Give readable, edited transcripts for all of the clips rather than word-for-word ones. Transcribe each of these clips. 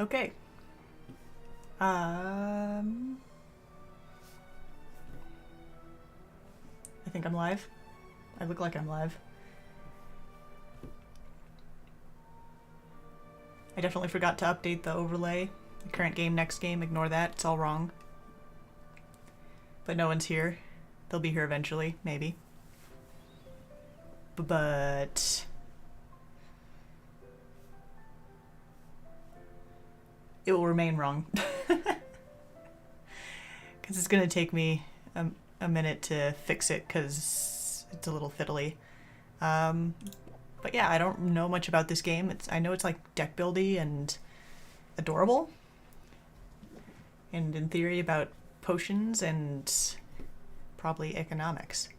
Okay. I think I'm live. I look like I'm live. I definitely forgot to update the overlay. Current game, next game, ignore that. It's all wrong. But no one's here. They'll be here eventually, maybe. But it will remain wrong. Because it's going to take me a minute to fix it because it's a little fiddly. But yeah, I don't know much about this game. I know it's like deck buildy and adorable. And in theory about potions and probably economics.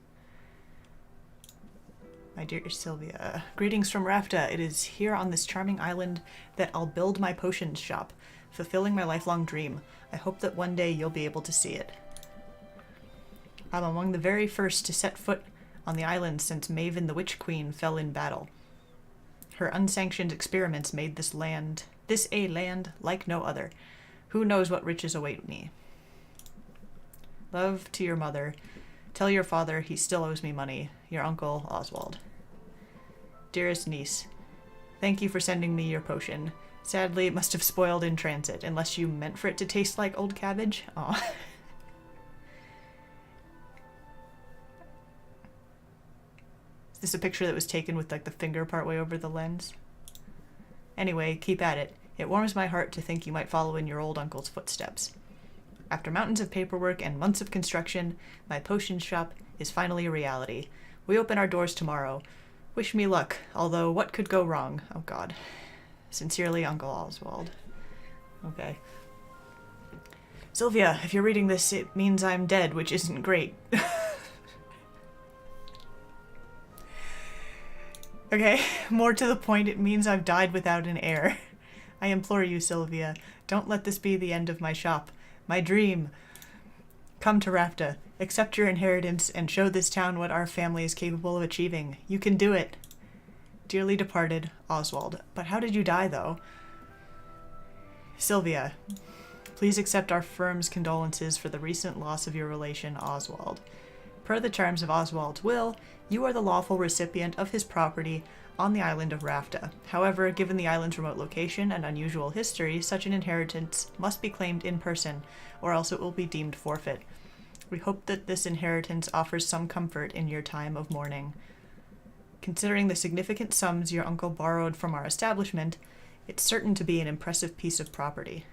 My dear Sylvia, greetings from Rafta. It is here on this charming island that I'll build my potions shop, fulfilling my lifelong dream. I hope that one day you'll be able to see it. I'm among the very first to set foot on the island since Maven the Witch Queen fell in battle. Her unsanctioned experiments made this a land like no other. Who knows what riches await me? Love to your mother. Tell your father he still owes me money. Your uncle, Oswald. Dearest niece, thank you for sending me your potion. Sadly, it must have spoiled in transit, unless you meant for it to taste like old cabbage. Aw. Is this a picture that was taken with like the finger partway over the lens? Anyway, keep at it. It warms my heart to think you might follow in your old uncle's footsteps. After mountains of paperwork and months of construction, my potion shop is finally a reality. We open our doors tomorrow. Wish me luck, although what could go wrong? Oh god. Sincerely, Uncle Oswald. Okay. Sylvia, if you're reading this, it means I'm dead, which isn't great. Okay, more to the point, it means I've died without an heir. I implore you, Sylvia, don't let this be the end of my shop. My dream. Come to Rafta, accept your inheritance, and show this town what our family is capable of achieving. You can do it. Dearly departed, Oswald. But how did you die, though? Sylvia, please accept our firm's condolences for the recent loss of your relation, Oswald. Per the terms of Oswald's will, you are the lawful recipient of his property on the island of Rafta. However, given the island's remote location and unusual history, such an inheritance must be claimed in person, or else it will be deemed forfeit. We hope that this inheritance offers some comfort in your time of mourning. Considering the significant sums your uncle borrowed from our establishment, it's certain to be an impressive piece of property.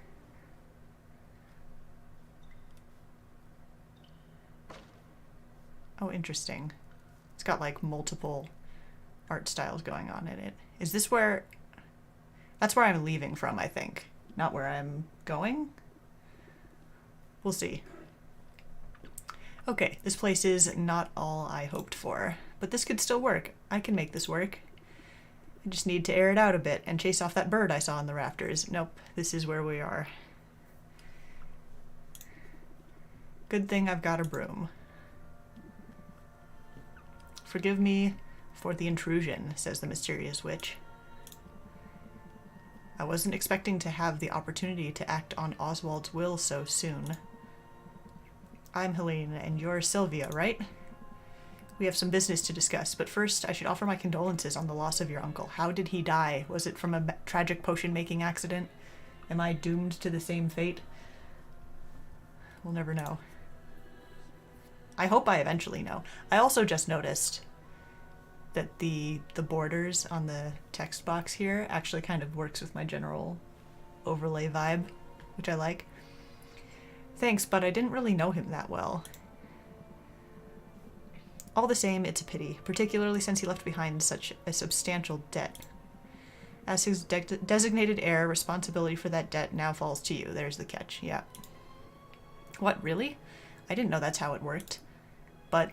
Oh, interesting. It's got like multiple art styles going on in it. Is this where... That's where I'm leaving from, I think. Not where I'm going? We'll see. Okay, this place is not all I hoped for. But this could still work. I can make this work. I just need to air it out a bit and chase off that bird I saw in the rafters. Nope, this is where we are. Good thing I've got a broom. Forgive me for the intrusion, says the mysterious witch. I wasn't expecting to have the opportunity to act on Oswald's will so soon. I'm Helene, and you're Sylvia, right? We have some business to discuss, but first I should offer my condolences on the loss of your uncle. How did he die? Was it from a tragic potion-making accident? Am I doomed to the same fate? We'll never know. I hope I eventually know. I also just noticed that the borders on the text box here actually kind of works with my general overlay vibe, which I like. Thanks, but I didn't really know him that well. All the same, it's a pity, particularly since he left behind such a substantial debt. As his designated heir, responsibility for that debt now falls to you. There's the catch, yeah. What, really? I didn't know that's how it worked. But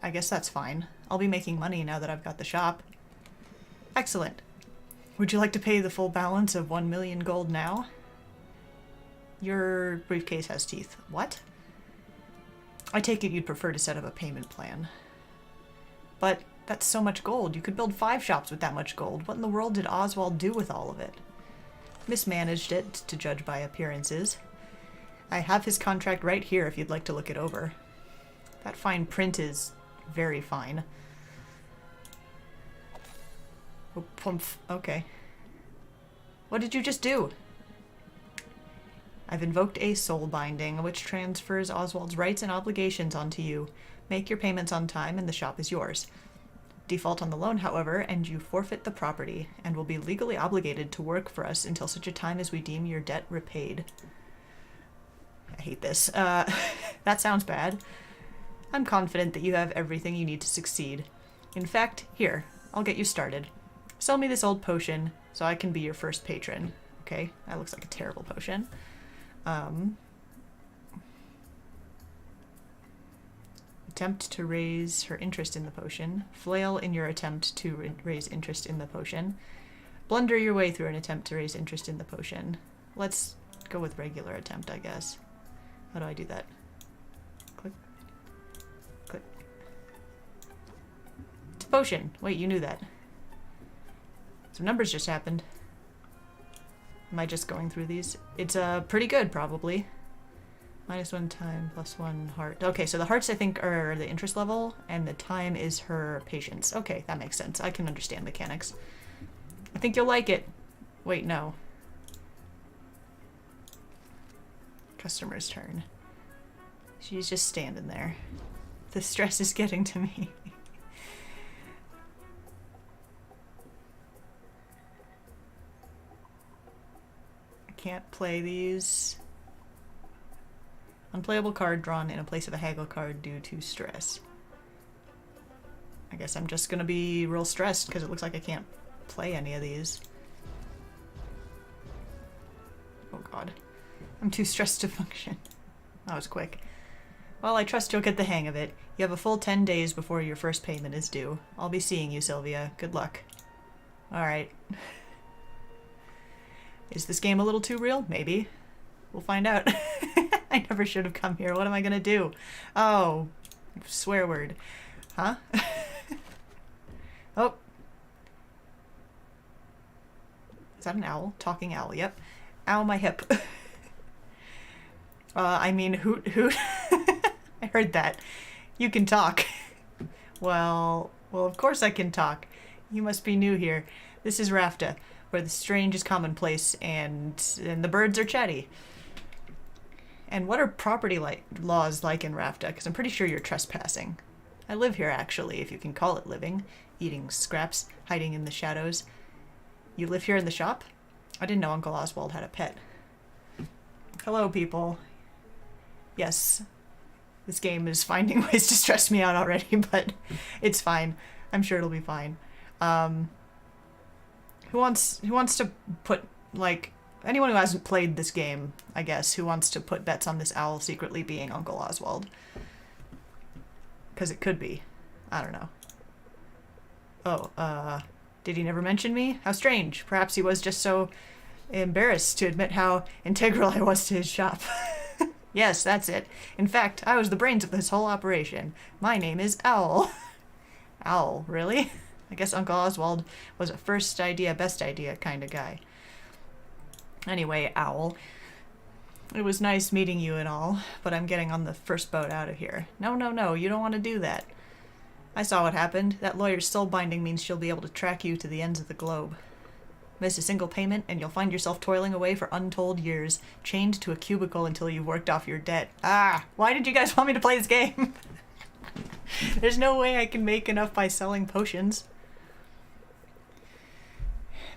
I guess that's fine. I'll be making money now that I've got the shop. Excellent. Would you like to pay the full balance of 1 million gold now? Your briefcase has teeth. What? I take it you'd prefer to set up a payment plan. But that's so much gold. You could build 5 shops with that much gold. What in the world did Oswald do with all of it? mismanaged it, to judge by appearances. I have his contract right here if you'd like to look it over. That fine print is very fine. Oh, pumph. Okay. What did you just do? I've invoked a soul binding, which transfers Oswald's rights and obligations onto you. Make your payments on time and the shop is yours. Default on the loan, however, and you forfeit the property, and will be legally obligated to work for us until such a time as we deem your debt repaid. I hate this. That sounds bad. I'm confident that you have everything you need to succeed. In fact, here, I'll get you started. Sell me this old potion so I can be your first patron. Okay, that looks like a terrible potion. Attempt to raise her interest in the potion. Flail in your attempt to raise interest in the potion. Blunder your way through an attempt to raise interest in the potion. Let's go with regular attempt, I guess. How do I do that? Click. Click. It's a potion. Wait, you knew that. Some numbers just happened. Am I just going through these? It's pretty good, probably. -1 time, +1 heart. Okay, so the hearts, I think, are the interest level, and the time is her patience. Okay, that makes sense. I can understand mechanics. I think you'll like it. Wait, no. Customer's turn. She's just standing there. The stress is getting to me. I can't play these. Unplayable card drawn in a place of a haggle card due to stress. I guess I'm just gonna be real stressed because it looks like I can't play any of these. Oh god. I'm too stressed to function. That was quick. Well, I trust you'll get the hang of it. You have a full 10 days before your first payment is due. I'll be seeing you, Sylvia. Good luck. Alright. Is this game a little too real? Maybe. We'll find out. I never should have come here. What am I gonna do? Oh, swear word. Huh? Oh. Is that an owl? Talking owl, yep. Ow, my hip. I mean, hoot, hoot. I heard that. You can talk. Well, of course I can talk. You must be new here. This is Rafta, where the strange is commonplace and the birds are chatty. And what are property laws like in Rafta? Because I'm pretty sure you're trespassing. I live here, actually, if you can call it living. Eating scraps, hiding in the shadows. You live here in the shop? I didn't know Uncle Oswald had a pet. Hello, people. Yes, this game is finding ways to stress me out already, but it's fine. I'm sure it'll be fine. Who wants to put, like... Anyone who hasn't played this game, I guess, who wants to put bets on this owl secretly being Uncle Oswald? Because it could be. I don't know. Oh, did he never mention me? How strange. Perhaps he was just so embarrassed to admit how integral I was to his shop. Yes, that's it. In fact, I was the brains of this whole operation. My name is Owl. Owl, really? I guess Uncle Oswald was a first idea, best idea kind of guy. Anyway, Owl, it was nice meeting you and all, but I'm getting on the first boat out of here. No, you don't want to do that. I saw what happened. That lawyer's soul binding means she'll be able to track you to the ends of the globe. Miss a single payment, and you'll find yourself toiling away for untold years, chained to a cubicle until you've worked off your debt. Ah, why did you guys want me to play this game? There's no way I can make enough by selling potions.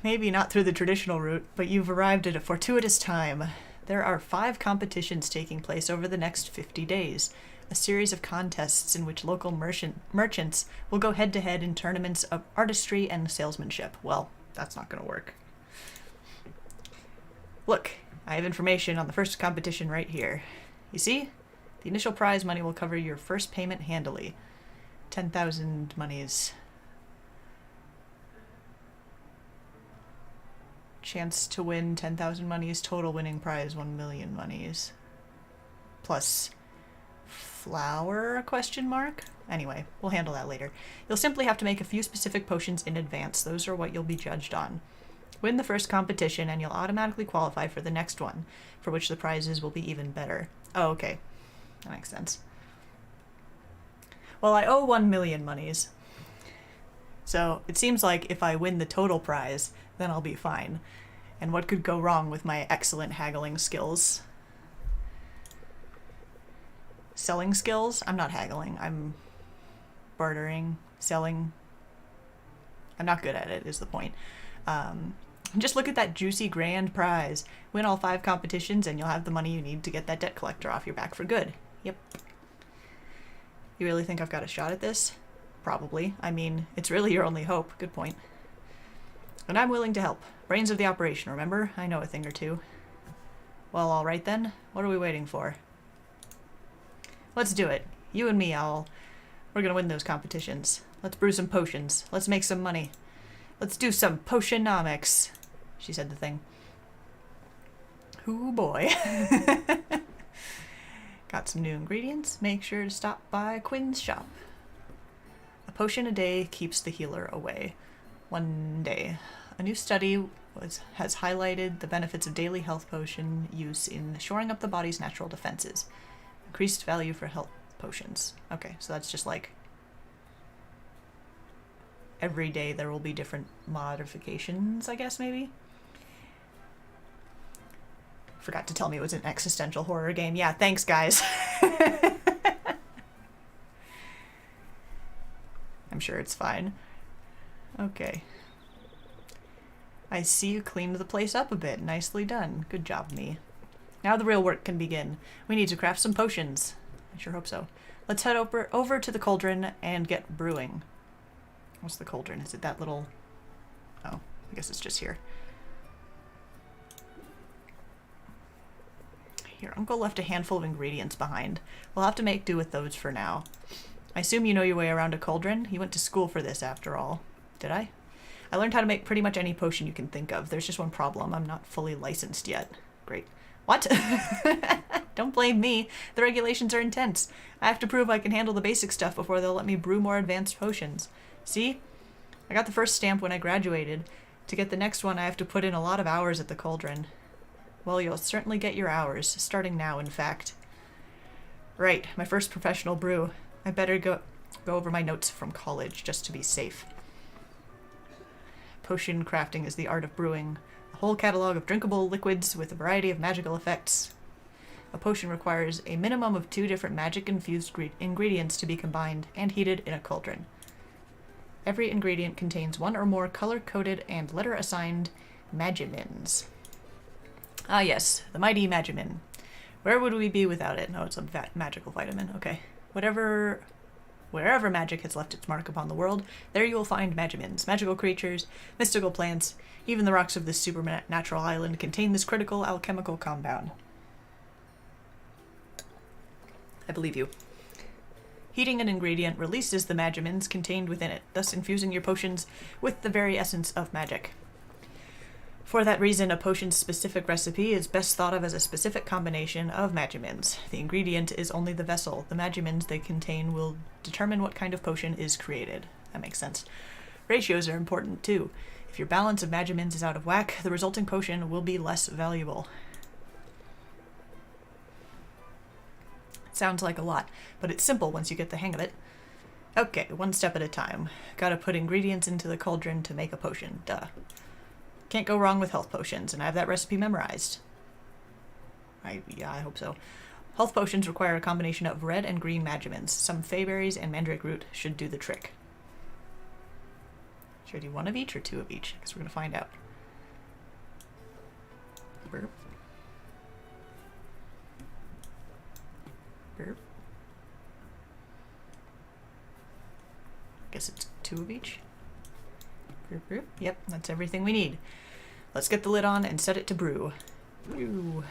Maybe not through the traditional route, but you've arrived at a fortuitous time. There are 5 competitions taking place over the next 50 days. A series of contests in which local merchants will go head-to-head in tournaments of artistry and salesmanship. Well, that's not going to work. Look, I have information on the first competition right here. You see? The initial prize money will cover your first payment handily. 10,000 monies. Chance to win 10,000 monies, total winning prize 1 million monies. Plus flower, question mark? Anyway, we'll handle that later. You'll simply have to make a few specific potions in advance. Those are what you'll be judged on. Win the first competition and you'll automatically qualify for the next one, for which the prizes will be even better. Oh, okay. That makes sense. Well, I owe 1 million monies. So it seems like if I win the total prize, then I'll be fine. And what could go wrong with my excellent haggling skills? Selling skills? I'm not haggling. I'm bartering, selling. I'm not good at it, is the point. Just look at that juicy grand prize. Win all 5 competitions and you'll have the money you need to get that debt collector off your back for good. Yep. You really think I've got a shot at this? Probably. I mean, it's really your only hope. Good point. And I'm willing to help. Brains of the operation, remember? I know a thing or two. Well, all right then. What are we waiting for? Let's do it. You and me, Owl. We're gonna win those competitions. Let's brew some potions. Let's make some money. Let's do some Potionomics. She said the thing. Hoo boy. Got some new ingredients. Make sure to stop by Quinn's shop. A potion a day keeps the healer away. One day. A new study has highlighted the benefits of daily health potion use in shoring up the body's natural defenses. Increased value for health potions. Okay, so that's just like every day there will be different modifications, I guess, maybe? Forgot to tell me it was an existential horror game. Yeah, thanks, guys. I'm sure it's fine. Okay. I see you cleaned the place up a bit. Nicely done. Good job, me. Now the real work can begin. We need to craft some potions. I sure hope so. Let's head over to the cauldron and get brewing. What's the cauldron? Is it that little... Oh, I guess it's just here. Your uncle left a handful of ingredients behind. We'll have to make do with those for now. I assume you know your way around a cauldron? You went to school for this, after all. Did I? I learned how to make pretty much any potion you can think of. There's just one problem. I'm not fully licensed yet. Great. What? Don't blame me. The regulations are intense. I have to prove I can handle the basic stuff before they'll let me brew more advanced potions. See? I got the first stamp when I graduated. To get the next one, I have to put in a lot of hours at the cauldron. Well, you'll certainly get your hours, starting now, in fact. Right, my first professional brew. I better go over my notes from college, just to be safe. Potion crafting is the art of brewing. A whole catalog of drinkable liquids with a variety of magical effects. A potion requires a minimum of 2 different magic-infused ingredients to be combined and heated in a cauldron. Every ingredient contains 1 or more color-coded and letter-assigned magimins. Ah yes, the mighty magimin. Where would we be without it? Oh, it's a magical vitamin. Okay. Wherever magic has left its mark upon the world, there you will find magimins, magical creatures, mystical plants. Even the rocks of this supernatural island contain this critical alchemical compound. I believe you. Heating an ingredient releases the magimins contained within it, thus infusing your potions with the very essence of magic. For that reason, a potion's specific recipe is best thought of as a specific combination of magimins. The ingredient is only the vessel. The magimins they contain will determine what kind of potion is created. That makes sense. Ratios are important too. If your balance of magimins is out of whack, the resulting potion will be less valuable. Sounds like a lot, but it's simple once you get the hang of it. Okay, one step at a time. Gotta put ingredients into the cauldron to make a potion. Duh. Can't go wrong with health potions, and I have that recipe memorized. Yeah, I hope so. Health potions require a combination of red and green magimins. Some fayberries and mandrake root should do the trick. Should I do 1 of each or 2 of each? I guess we're gonna find out. Burp. Burp. Guess it's 2 of each. Burp, burp. Yep, that's everything we need. Let's get the lid on and set it to brew. Brew.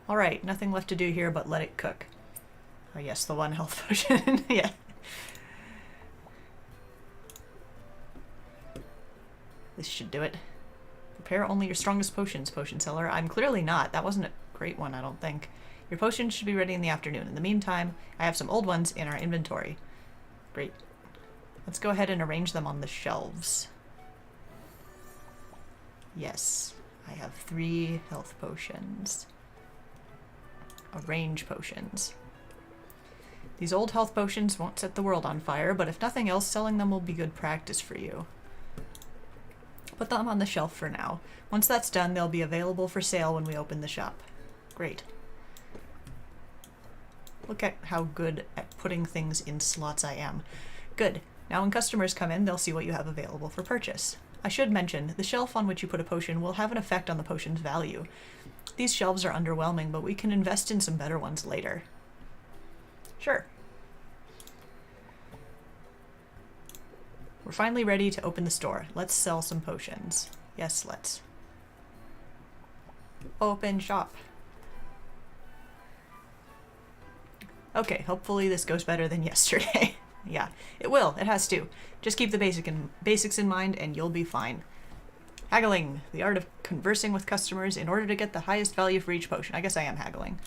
Alright, nothing left to do here but let it cook. Oh yes, the 1 health potion. Yeah. This should do it. Prepare only your strongest potions, potion seller. I'm clearly not. That wasn't a great one, I don't think. Your potions should be ready in the afternoon. In the meantime, I have some old ones in our inventory. Great. Let's go ahead and arrange them on the shelves. Yes, I have 3 health potions. Range potions. These old health potions won't set the world on fire, but if nothing else, selling them will be good practice for you. Put them on the shelf for now. Once that's done, they'll be available for sale when we open the shop. Great. Look at how good at putting things in slots I am. Good. Now when customers come in, they'll see what you have available for purchase. I should mention, the shelf on which you put a potion will have an effect on the potion's value. These shelves are underwhelming, but we can invest in some better ones later. Sure. We're finally ready to open the store. Let's sell some potions. Yes, let's. Open shop. Okay, hopefully this goes better than yesterday. Yeah, it will. It has to. Just keep the basics in mind and you'll be fine. Haggling, the art of conversing with customers in order to get the highest value for each potion. I guess I am haggling.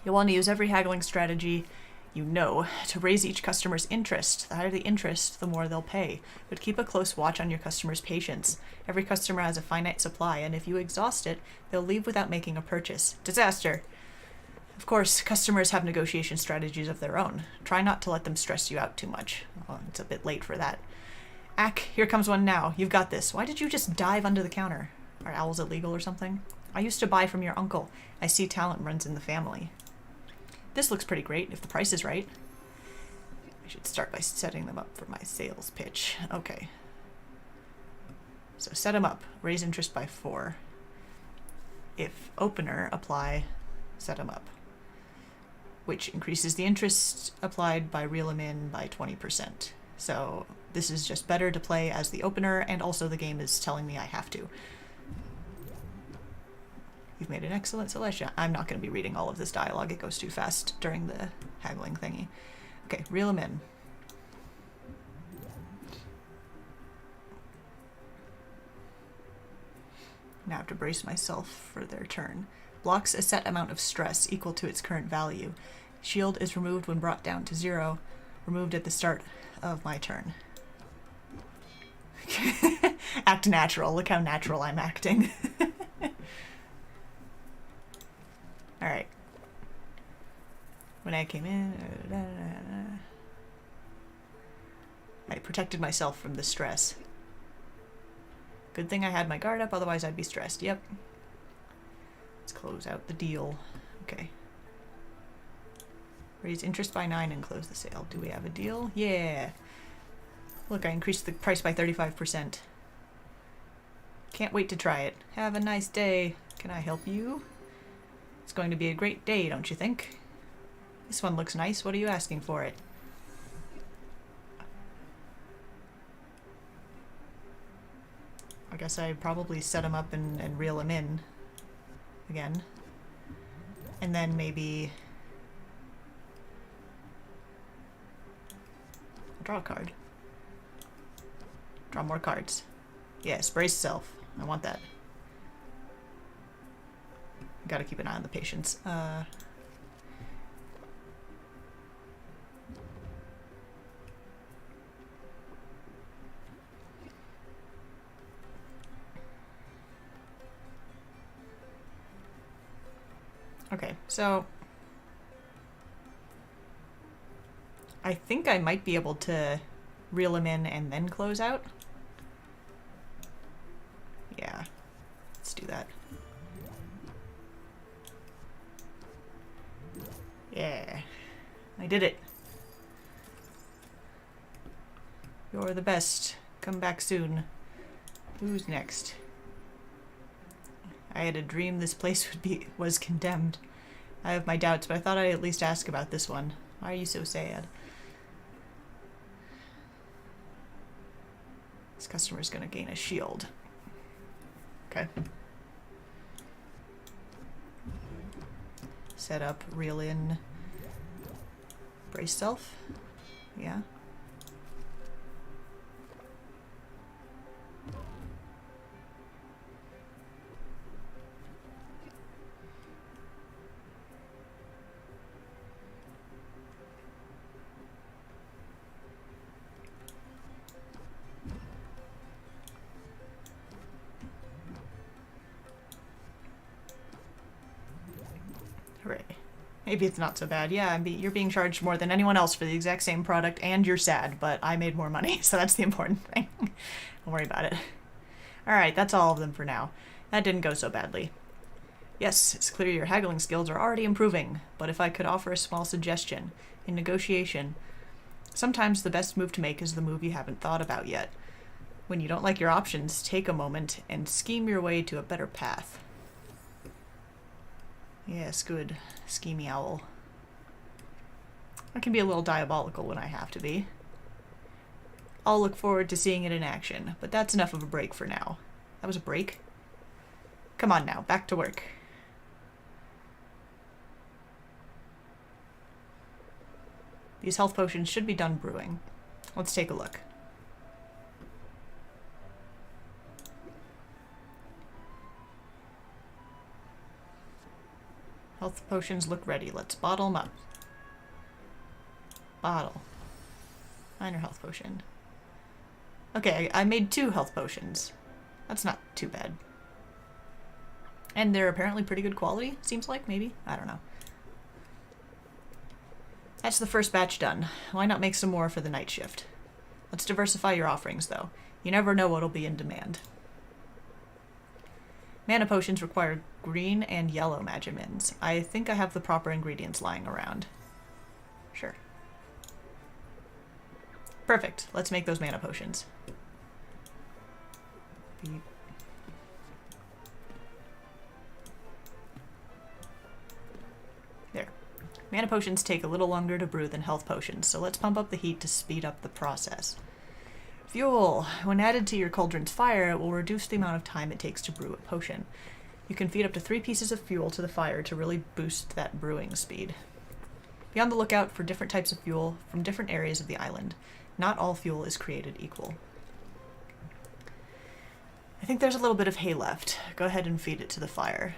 You'll want to use every haggling strategy you know to raise each customer's interest. The higher the interest, the more they'll pay. But keep a close watch on your customer's patience. Every customer has a finite supply, and if you exhaust it, they'll leave without making a purchase. Disaster! Of course, customers have negotiation strategies of their own. Try not to let them stress you out too much. Oh, it's a bit late for that. Ack, here comes one now. You've got this. Why did you just dive under the counter? Are owls illegal or something? I used to buy from your uncle. I see talent runs in the family. This looks pretty great, if the price is right. I should start by setting them up for my sales pitch. Okay. So set them up. Raise interest by 4. If opener, apply, set them up. Which increases the interest applied by reel them in by 20%. So this is just better to play as the opener, and also the game is telling me I have to. You've made an excellent selection. I'm not going to be reading all of this dialogue. It goes too fast during the haggling thingy. Okay, reel them in. Now I have to brace myself for their turn. Blocks a set amount of stress equal to its current value. Shield is removed when brought down to 0. Removed at the start of my turn. Act natural. Look how natural I'm acting. Alright. When I came in, I protected myself from the stress. Good thing I had my guard up, otherwise I'd be stressed. Yep. Let's close out the deal. Okay. Raise interest by 9 and close the sale. Do we have a deal? Yeah. Look, I increased the price by 35%. Can't wait to try it. Have a nice day. Can I help you? It's going to be a great day, don't you think? This one looks nice. What are you asking for it? I guess I probably set him up and reel him in again. And then maybe I'll draw a card. Draw more cards. Yes, brace self. I want that. Gotta keep an eye on the patience. Okay, so I think I might be able to reel him in and then close out. Yeah, let's do that. Yeah, I did it. You're the best. Come back soon. Who's next? I had a dream this place was condemned. I have my doubts, but I thought I'd at least ask about this one. Why are you so sad? This customer's gonna gain a shield. Okay. Set up, reel in, brace self. Yeah. Maybe it's not so bad. Yeah, you're being charged more than anyone else for the exact same product, and you're sad, but I made more money, so that's the important thing. Don't worry about it. Alright, that's all of them for now. That didn't go so badly. Yes, it's clear your haggling skills are already improving, but if I could offer a small suggestion, in negotiation, sometimes the best move to make is the move you haven't thought about yet. When you don't like your options, take a moment and scheme your way to a better path. Yes, good. Schemey owl. I can be a little diabolical when I have to be. I'll look forward to seeing it in action, but that's enough of a break for now. That was a break? Come on now, back to work. These health potions should be done brewing. Let's take a look. Health potions look ready. Let's bottle them up. Bottle. Minor health potion. Okay, I made 2 health potions. That's not too bad. And they're apparently pretty good quality, seems like, maybe? I don't know. That's the first batch done. Why not make some more for the night shift? Let's diversify your offerings, though. You never know what'll be in demand. Mana potions require green and yellow magimins. I think I have the proper ingredients lying around. Sure. Perfect. Let's make those mana potions. Beep. There. Mana potions take a little longer to brew than health potions, so let's pump up the heat to speed up the process. Fuel. When added to your cauldron's fire, it will reduce the amount of time it takes to brew a potion. You can feed up to 3 pieces of fuel to the fire to really boost that brewing speed. Be on the lookout for different types of fuel from different areas of the island. Not all fuel is created equal. I think there's a little bit of hay left. Go ahead and feed it to the fire.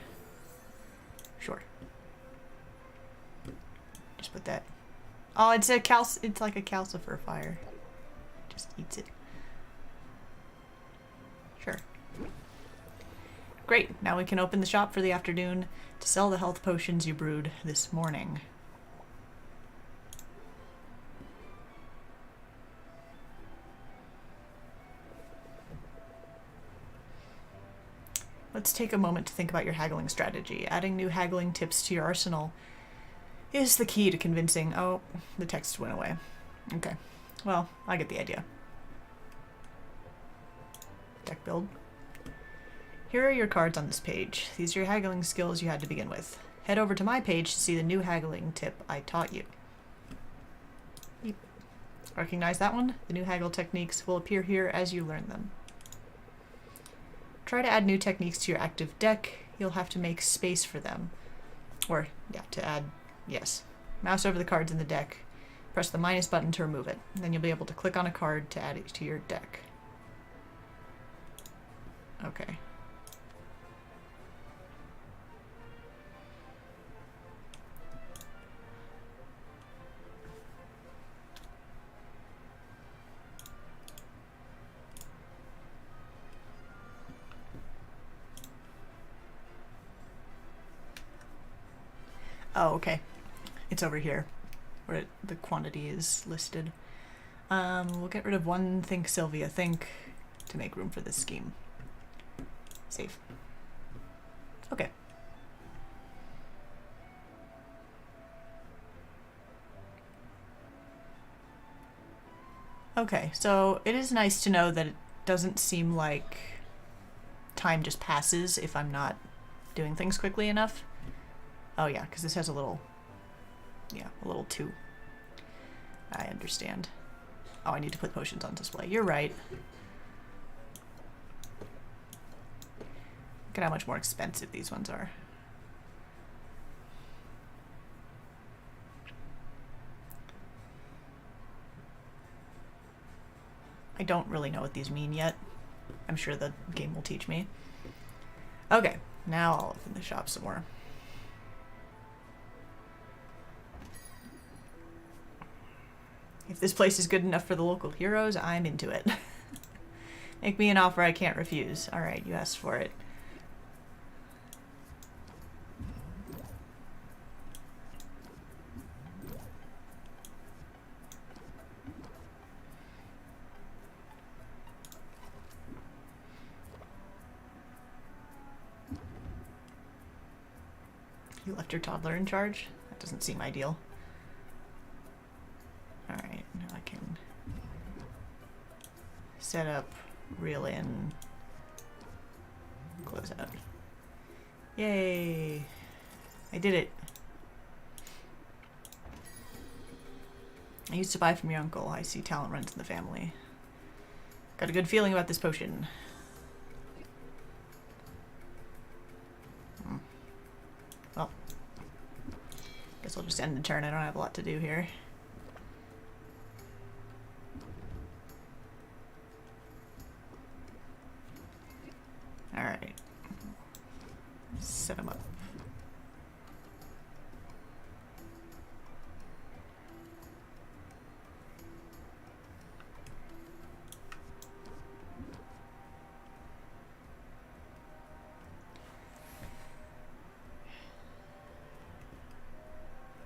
Sure. Just put that. Oh, it's like a calcifer fire. Just eats it. Sure. Great. Now we can open the shop for the afternoon to sell the health potions you brewed this morning. Let's take a moment to think about your haggling strategy. Adding new haggling tips to your arsenal is the key to convincing... Oh, the text went away. Okay. Well, I get the idea. Deck build. Here are your cards on this page. These are your haggling skills you had to begin with. Head over to my page to see the new haggling tip I taught you. Beep. Recognize that one? The new haggle techniques will appear here as you learn them. Try to add new techniques to your active deck. You'll have to make space for them. Or, yeah, to add, yes. Mouse over the cards in the deck. Press the minus button to remove it. Then you'll be able to click on a card to add it to your deck. Okay. Oh, okay. It's over here, where the quantity is listed. We'll get rid of one Think Sylvia Think to make room for this scheme. Save. Okay. Okay, so it is nice to know that it doesn't seem like time just passes if I'm not doing things quickly enough. Oh yeah, because this has a little, yeah, a little 2. I understand. Oh, I need to put potions on display. You're right. Look at how much more expensive these ones are. I don't really know what these mean yet. I'm sure the game will teach me. Okay, now I'll open the shop some more. If this place is good enough for the local heroes, I'm into it. Make me an offer I can't refuse. Alright, you asked for it. You left your toddler in charge? That doesn't seem ideal. Alright, now I can set up, reel in, close out. Yay! I did it. I used to buy from your uncle. I see talent runs in the family. Got a good feeling about this potion. Well, guess I'll just end the turn. I don't have a lot to do here. Alright. Set them up.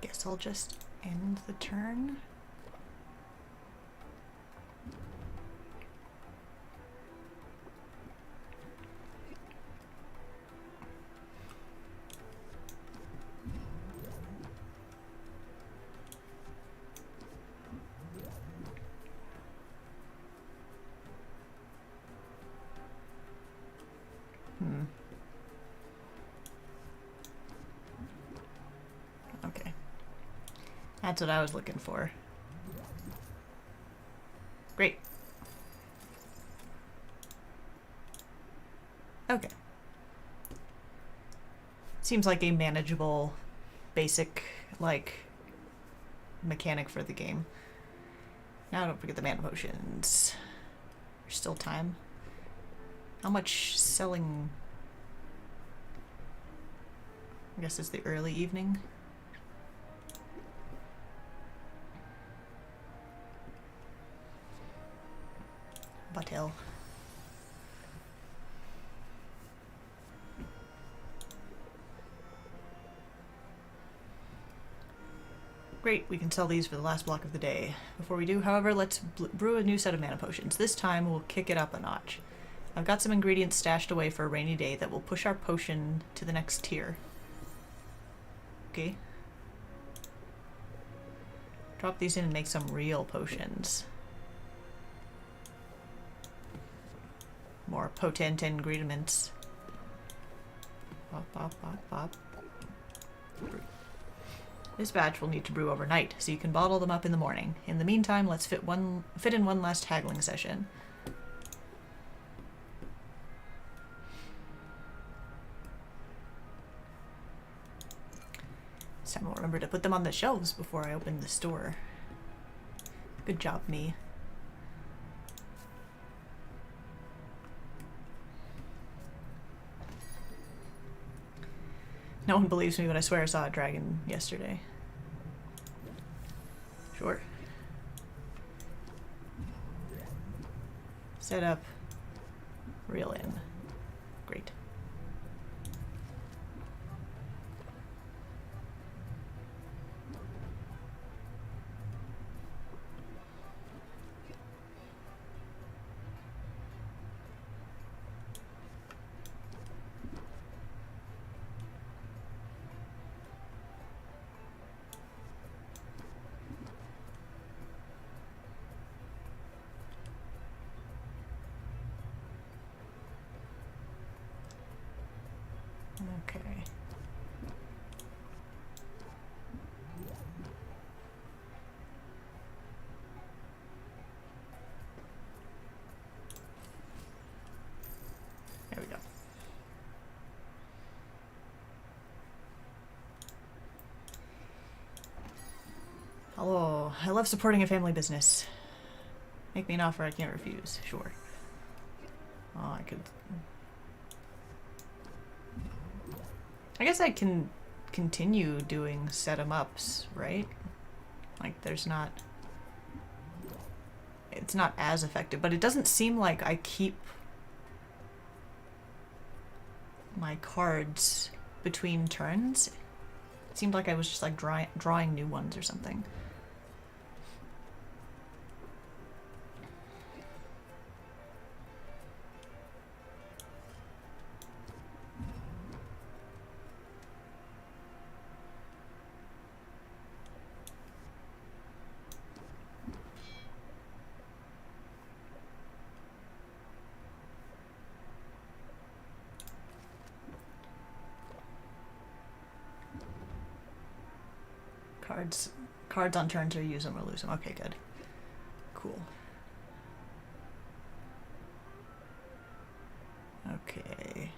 Guess I'll just end the turn. Okay. That's what I was looking for. Great. Okay. Seems like a manageable, basic, like, mechanic for the game. Now don't forget the mana potions. There's still time. How much selling? I guess it's the early evening. Buttel. Great, we can sell these for the last block of the day. Before we do, however, let's brew a new set of mana potions. This time we'll kick it up a notch. I've got some ingredients stashed away for a rainy day that will push our potion to the next tier. Okay. Drop these in and make some real potions. More potent ingredients. Bop, bop, bop, bop. This batch will need to brew overnight, so you can bottle them up in the morning. In the meantime, let's fit in one last haggling session. This time I'll remember to put them on the shelves before I open the store. Good job, me. No one believes me when I swear I saw a dragon yesterday. Sure. Set up. Reel in. Great. Okay. There we go. Hello. I love supporting a family business. Make me an offer I can't refuse. Sure. Oh, I could... I guess I can continue doing set 'em ups, right? Like there's not... It's not as effective, but it doesn't seem like I keep my cards between turns. It seemed like I was just like drawing new ones or something. Cards on turns or use them or lose them. Okay, good. Cool. Okay.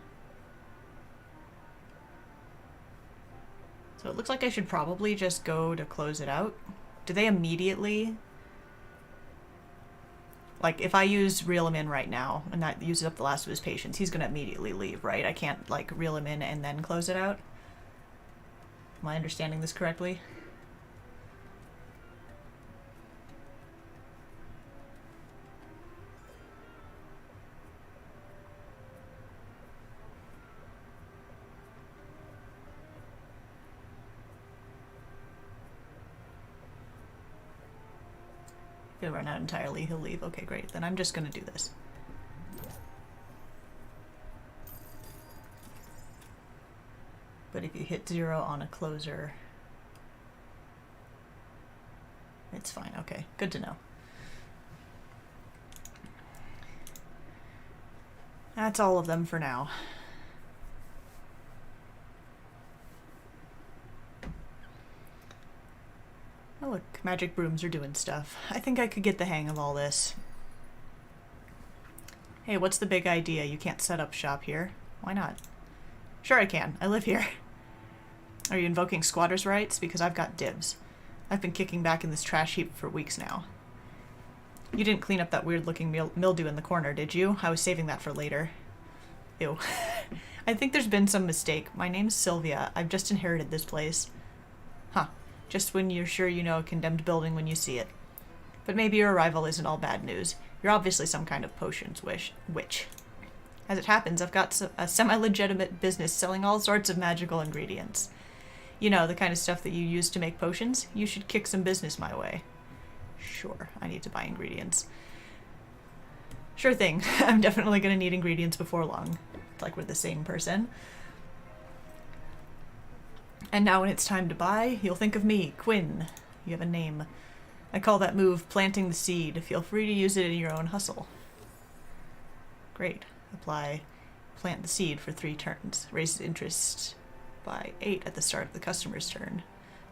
So it looks like I should probably just go to close it out. Do they immediately... Like, if I use reel him in right now, and that uses up the last of his patience, he's gonna immediately leave, right? I can't, like, reel him in and then close it out? Am I understanding this correctly? If he'll run out entirely, he'll leave. Okay, great. Then I'm just gonna do this. But if you hit 0 on a closer, it's fine. Okay, good to know. That's all of them for now. Oh look, magic brooms are doing stuff. I think I could get the hang of all this. Hey, what's the big idea? You can't set up shop here. Why not? Sure I can. I live here. Are you invoking squatters' rights? Because I've got dibs. I've been kicking back in this trash heap for weeks now. You didn't clean up that weird-looking mildew in the corner, did you? I was saving that for later. Ew. I think there's been some mistake. My name's Sylvia. I've just inherited this place. Huh. Just when you're sure you know a condemned building when you see it. But maybe your arrival isn't all bad news. You're obviously some kind of potions witch. As it happens, I've got a semi-legitimate business selling all sorts of magical ingredients. You know, the kind of stuff that you use to make potions. You should kick some business my way. Sure, I need to buy ingredients. Sure thing. I'm definitely going to need ingredients before long. It's like we're the same person. And now when it's time to buy, you'll think of me, Quinn. You have a name. I call that move planting the seed. Feel free to use it in your own hustle. Great. Apply plant the seed for 3 turns. Raises interest by 8 at the start of the customer's turn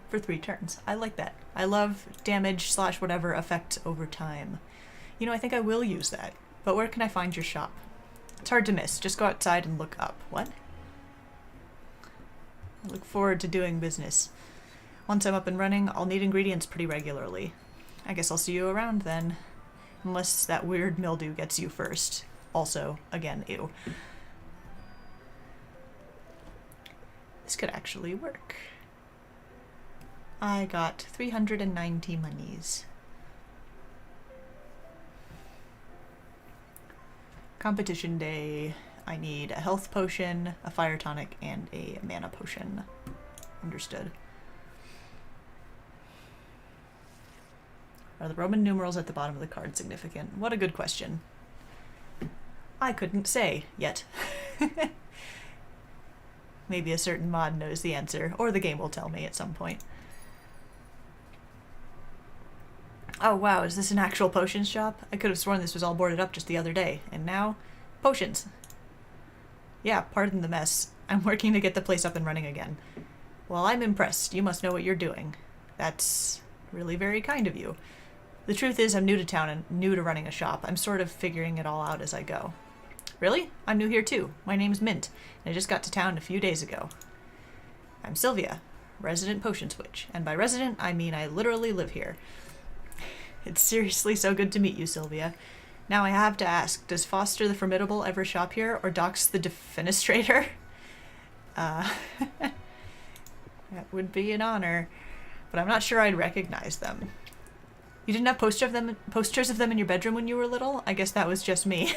for 3 turns. I like that. I love damage / whatever effect over time. You know, I think I will use that. But where can I find your shop? It's hard to miss. Just go outside and look up. What? I look forward to doing business. Once I'm up and running, I'll need ingredients pretty regularly. I guess I'll see you around then. Unless that weird mildew gets you first. Also, again, ew. This could actually work. I got 390 monies. Competition day. I need a health potion, a fire tonic, and a mana potion. Understood. Are the Roman numerals at the bottom of the card significant? What a good question. I couldn't say yet. Maybe a certain mod knows the answer, or the game will tell me at some point. Oh wow, is this an actual potions shop? I could have sworn this was all boarded up just the other day, and now, potions. Yeah, pardon the mess. I'm working to get the place up and running again. Well, I'm impressed. You must know what you're doing. That's really very kind of you. The truth is, I'm new to town and new to running a shop. I'm sort of figuring it all out as I go. Really? I'm new here too. My name's Mint, and I just got to town a few days ago. I'm Sylvia, resident potions witch, and by resident, I mean I literally live here. It's seriously so good to meet you, Sylvia. Now I have to ask, does Foster the Formidable ever shop here, or Dox the Defenestrator? That would be an honor, but I'm not sure I'd recognize them. You didn't have posters of them in your bedroom when you were little? I guess that was just me.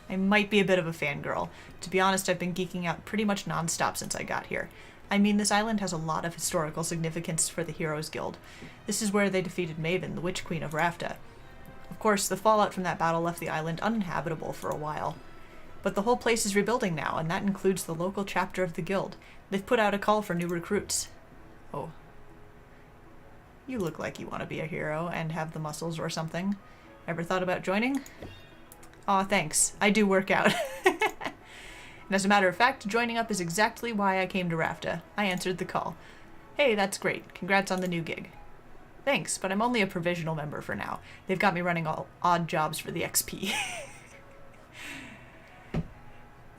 I might be a bit of a fangirl. To be honest, I've been geeking out pretty much non-stop since I got here. I mean, this island has a lot of historical significance for the Heroes Guild. This is where they defeated Maven, the Witch Queen of Rafta. Of course, the fallout from that battle left the island uninhabitable for a while. But the whole place is rebuilding now, and that includes the local chapter of the guild. They've put out a call for new recruits. Oh. You look like you want to be a hero and have the muscles or something. Ever thought about joining? Aw, thanks. I do work out. And as a matter of fact, joining up is exactly why I came to Rafta. I answered the call. Hey, that's great. Congrats on the new gig. Thanks, but I'm only a provisional member for now. They've got me running all odd jobs for the XP. The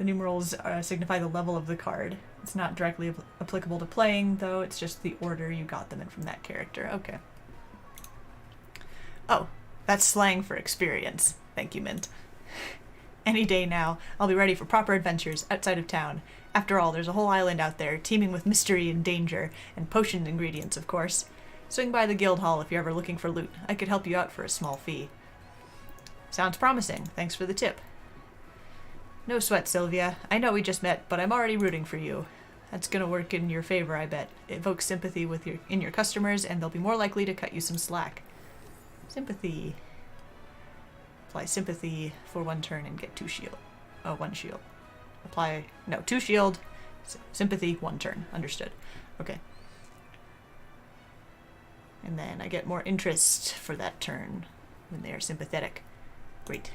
numerals signify the level of the card. It's not directly applicable to playing, though. It's just the order you got them in from that character. Okay. Oh, that's slang for experience. Thank you, Mint. Any day now, I'll be ready for proper adventures outside of town. After all, there's a whole island out there, teeming with mystery and danger, and potion ingredients, of course. Swing by the guild hall if you're ever looking for loot. I could help you out for a small fee. Sounds promising. Thanks for the tip. No sweat, Sylvia. I know we just met, but I'm already rooting for you. That's gonna work in your favor, I bet. It evokes sympathy in your customers, and they'll be more likely to cut you some slack. Sympathy. Apply sympathy for 1 turn and get 2 shield. Oh, 1 shield. Apply... No, 2 shield. Sympathy, 1 turn. Understood. Okay. And then I get more interest for that turn when they are sympathetic. Great.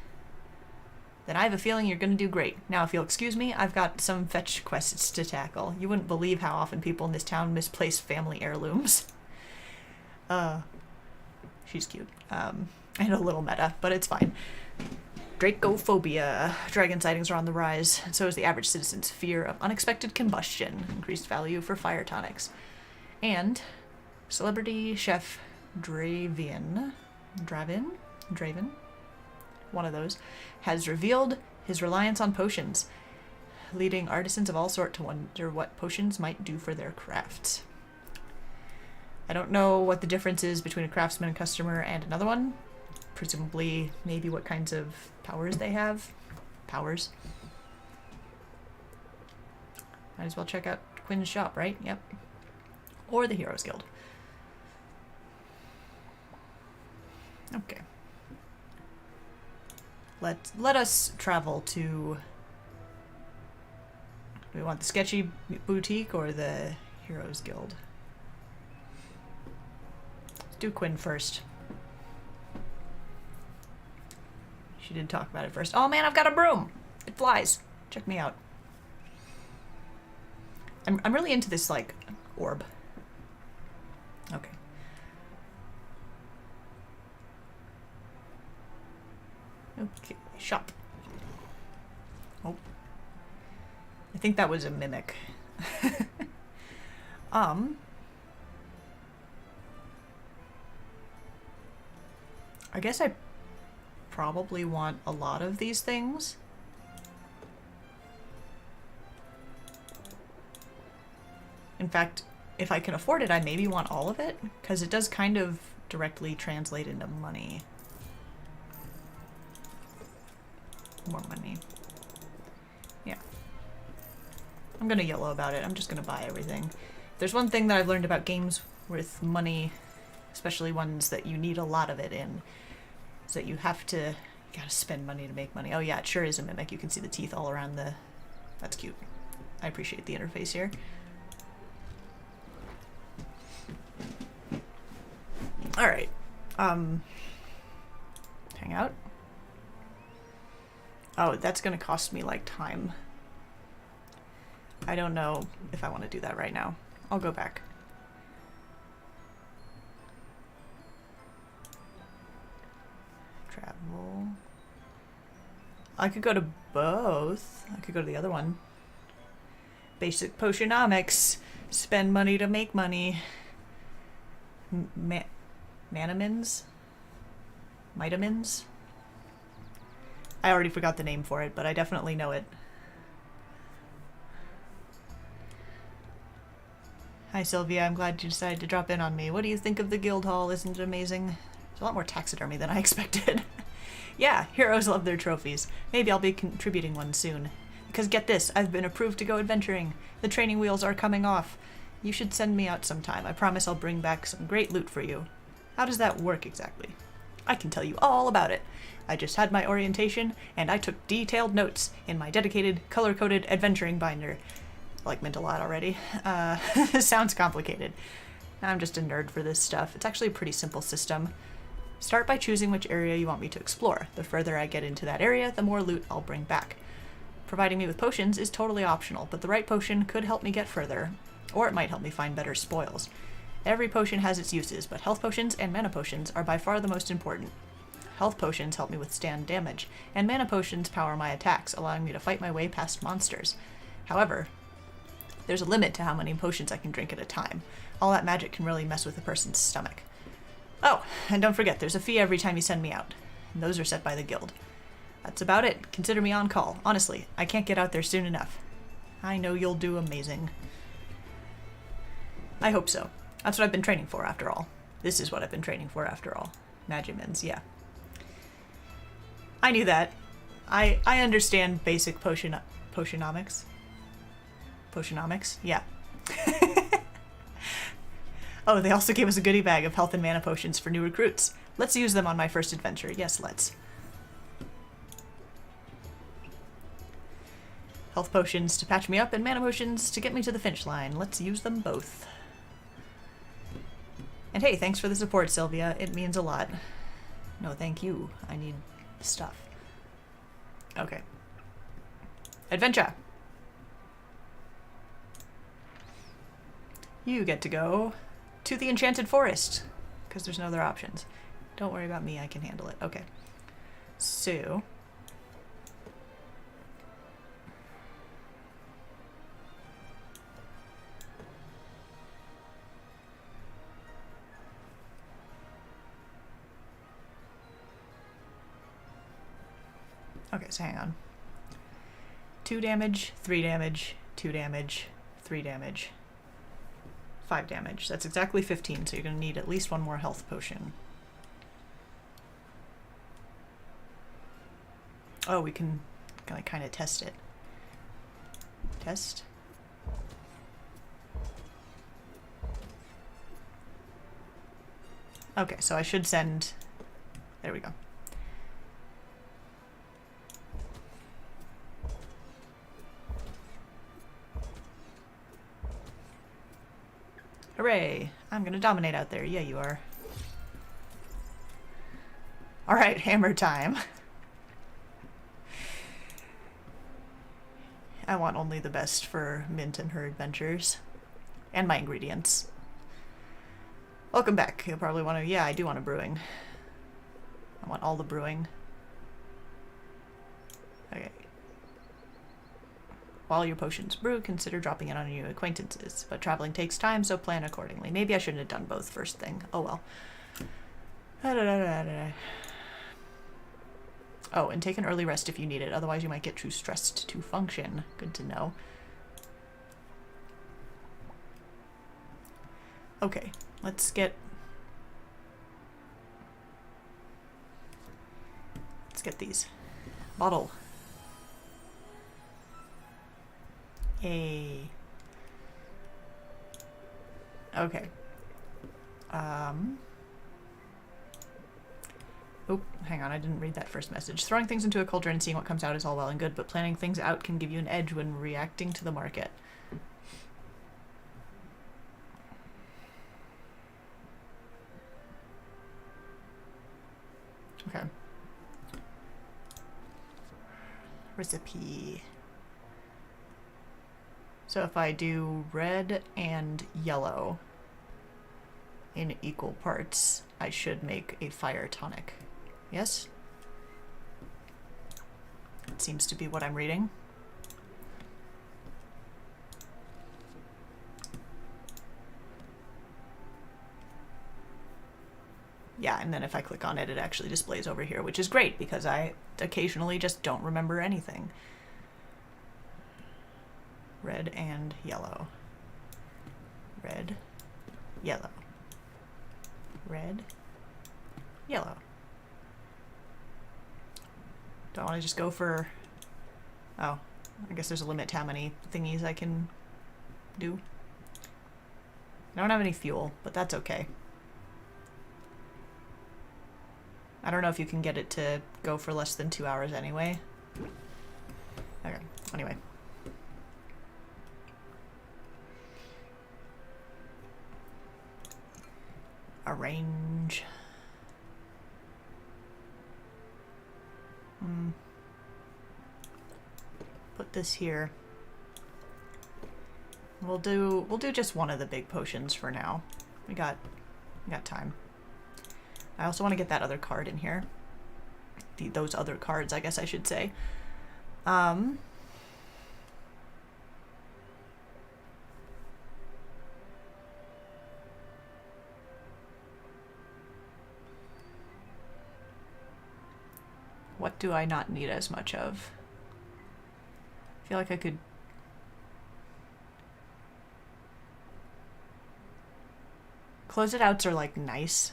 Then I have a feeling you're going to do great. Now, if you'll excuse me, I've got some fetch quests to tackle. You wouldn't believe how often people in this town misplace family heirlooms. She's cute. And a little meta, but it's fine. Dracophobia. Dragon sightings are on the rise, and so is the average citizen's fear of unexpected combustion. Increased value for fire tonics. And celebrity chef Draven, one of those, has revealed his reliance on potions, leading artisans of all sorts to wonder what potions might do for their crafts. I don't know what the difference is between a craftsman and customer and another one. Presumably, maybe what kinds of powers they have. Powers. Might as well check out Quinn's shop, right? Yep. Or the Heroes Guild. Okay. Let us travel to... Do we want the sketchy boutique or the Heroes Guild? Let's do Quinn first. She did talk about it first. Oh man, I've got a broom! It flies. Check me out. I'm really into this, like, orb. Okay. Okay, shop. Oh. I think that was a mimic. I guess I probably want a lot of these things. In fact, if I can afford it, I maybe want all of it, because it does kind of directly translate into money. More money. Yeah. I'm gonna YOLO about it. I'm just gonna buy everything. If there's one thing that I've learned about games with money, especially ones that you need a lot of it in, is that you gotta spend money to make money. Oh yeah, it sure is a mimic. You can see the teeth all around the... That's cute. I appreciate the interface here. Alright. Hang out. Oh, that's gonna cost me, like, time. I don't know if I want to do that right now. I'll go back. Travel. I could go to both. I could go to the other one. Basic Potionomics. Spend money to make money. Manamins? Mitamins? I already forgot the name for it, but I definitely know it. Hi Sylvia, I'm glad you decided to drop in on me. What do you think of the guild hall? Isn't it amazing? There's a lot more taxidermy than I expected. Yeah, heroes love their trophies. Maybe I'll be contributing one soon. Because get this, I've been approved to go adventuring. The training wheels are coming off. You should send me out sometime. I promise I'll bring back some great loot for you. How does that work exactly? I can tell you all about it. I just had my orientation, and I took detailed notes in my dedicated, color-coded adventuring binder. I like Mint a lot already. Sounds complicated. I'm just a nerd for this stuff. It's actually a pretty simple system. Start by choosing which area you want me to explore. The further I get into that area, the more loot I'll bring back. Providing me with potions is totally optional, but the right potion could help me get further. or it might help me find better spoils. Every potion has its uses, but health potions and mana potions are by far the most important. Health potions help me withstand damage, and mana potions power my attacks, allowing me to fight my way past monsters. However, there's a limit to how many potions I can drink at a time. All that magic can really mess with a person's stomach. Oh, and don't forget, there's a fee every time you send me out, and those are set by the guild. That's about it. Consider me on call. Honestly, I can't get out there soon enough. I know you'll do amazing. I hope so. That's what I've been training for, after all. This is what I've been training for, after all. Magimins, yeah. I knew that. I understand basic Potionomics. Potionomics? Yeah. Oh, they also gave us a goodie bag of health and mana potions for new recruits. Let's use them on my first adventure. Yes, let's. Health potions to patch me up and mana potions to get me to the finish line. Let's use them both. And hey, thanks for the support, Sylvia. It means a lot. No, thank you. I need stuff. Okay. Adventure! You get to go to the Enchanted Forest, because there's no other options. Don't worry about me, I can handle it. Okay. So... okay, so hang on. 2 damage, 3 damage, 2 damage, 3 damage, 5 damage. That's exactly 15, so you're going to need at least one more health potion. Oh, we can kind of test it. Test. Okay, so I should send... There we go. Hooray! I'm gonna dominate out there. Yeah, you are. Alright, hammer time. I want only the best for Mint and her adventures. And my ingredients. Welcome back. You'll probably want to... Yeah, I do want a brewing. I want all the brewing. Okay. While your potions brew, consider dropping in on new acquaintances. But traveling takes time, so plan accordingly. Maybe I shouldn't have done both first thing. Oh well. Oh, and take an early rest if you need it. Otherwise you might get too stressed to function. Good to know. Okay, let's get these. Bottle. Yay. Okay. Oh, hang on, I didn't read that first message. Throwing things into a cauldron and seeing what comes out is all well and good, but planning things out can give you an edge when reacting to the market. Okay. Recipe. So if I do red and yellow in equal parts, I should make a fire tonic. Yes? It seems to be what I'm reading. Yeah, and then if I click on it, it actually displays over here, which is great because I occasionally just don't remember anything. Red and yellow. Red, yellow. Red, yellow. Do I want to just go for... Oh, I guess there's a limit to how many thingies I can do. I don't have any fuel, but that's okay. I don't know if you can get it to go for less than 2 hours anyway. Okay, anyway. Arrange. Put this here. We'll do just one of the big potions for now. We got time. I also want to get that other card in here. Those other cards, I guess I should say. What do I not need as much of? I feel like I could... Close it outs are like nice,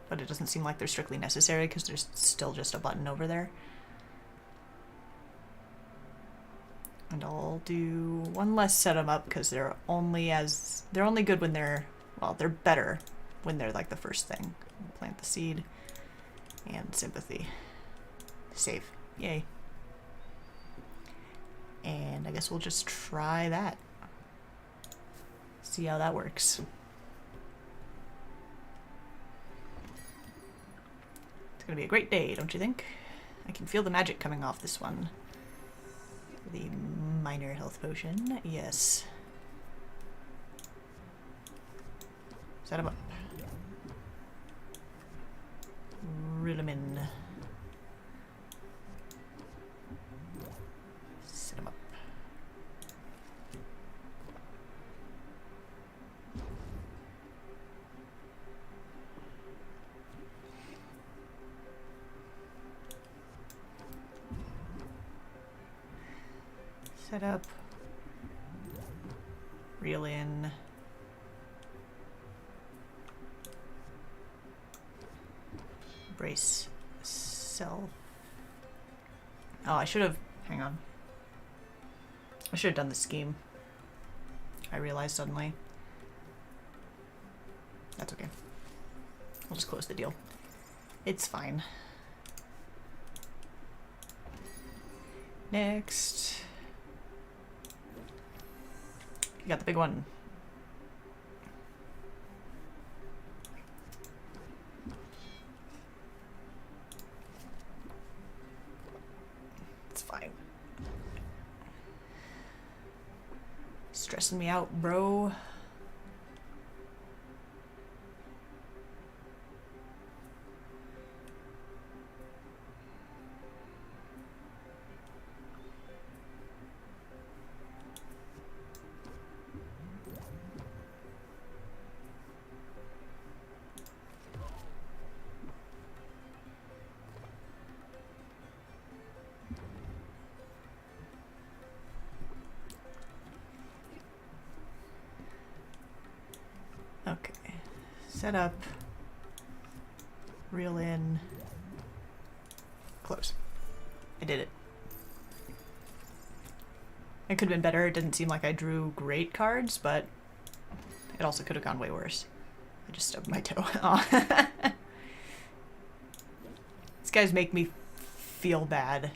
but it doesn't seem like they're strictly necessary because there's still just a button over there. And I'll do one less set them up because they're only good when they're, well, they're better when they're like the first thing. Plant the seed and sympathy. Save. Yay. And I guess we'll just try that. See how that works. It's gonna be a great day, don't you think? I can feel the magic coming off this one. The minor health potion, yes. Set him up. Reel him in. Set him up. Set up. Reel in. Brace self. Oh, I should have. Hang on. I should have done the scheme. I realized suddenly. That's okay. I'll just close the deal. It's fine. Next. You got the big one. It's fine. Stressing me out, bro. Okay, set up, reel in, close. I did it. It could have been better. It didn't seem like I drew great cards, but it also could have gone way worse. I just stubbed my toe. Oh. These guys make me feel bad.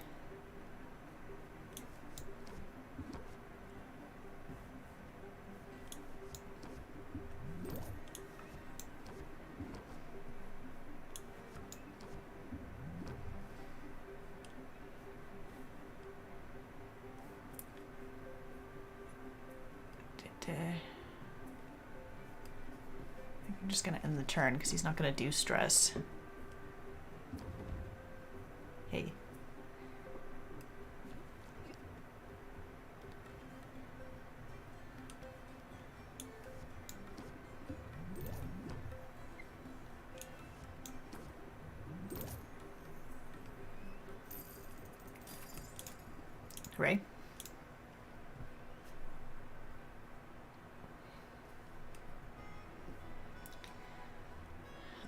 I'm just gonna end the turn because he's not gonna do stress. Hey. Hooray.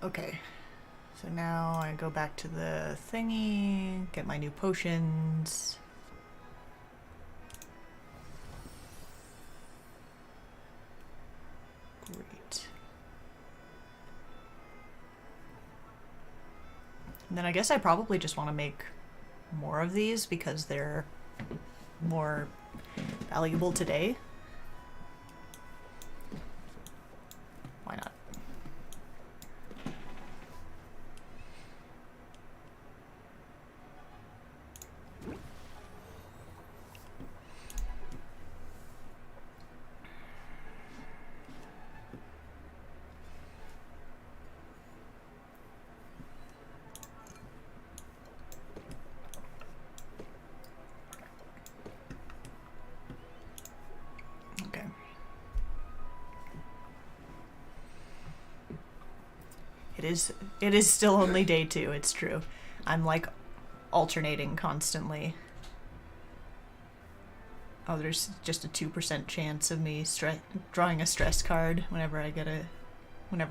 Okay, so now I go back to the thingy, get my new potions. Great. And then I guess I probably just want to make more of these because they're more valuable today. Why not? It is still only day 2, it's true. I'm like alternating constantly. Oh, there's just a 2% chance of me drawing a stress card whenever I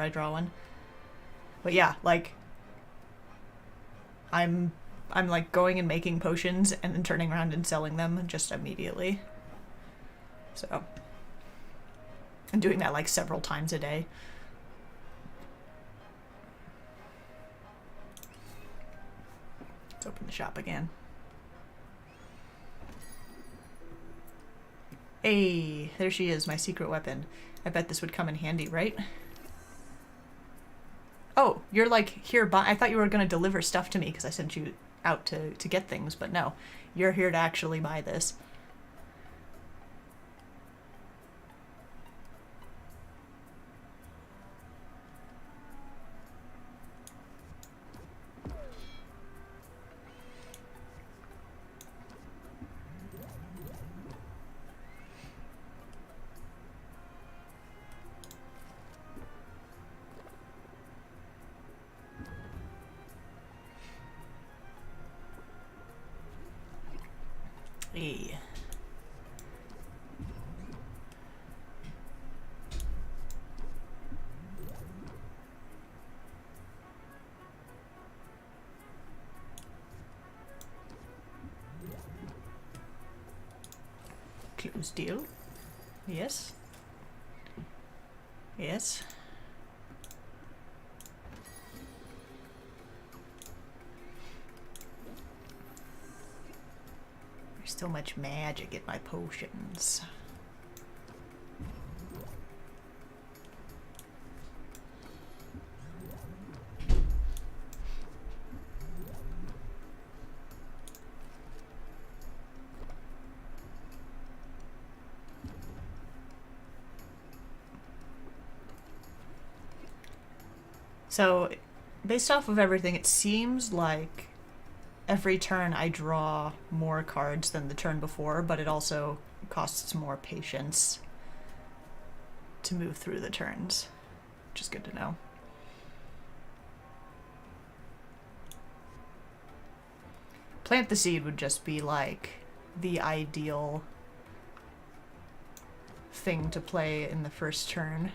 draw one. But yeah, like I'm like going and making potions and then turning around and selling them just immediately. So I'm doing that like several times a day. Let's open the shop again. Hey, there she is, my secret weapon. I bet this would come in handy, right? Oh, you're like here by. I thought you were gonna deliver stuff to me because I sent you out to get things, but no, you're here to actually buy this. Hey. Close deal. Yes. Yes. There's so much magic in my potions. So, based off of everything, it seems like every turn I draw more cards than the turn before, but it also costs more patience to move through the turns, which is good to know. Plant the seed would just be like the ideal thing to play in the first turn.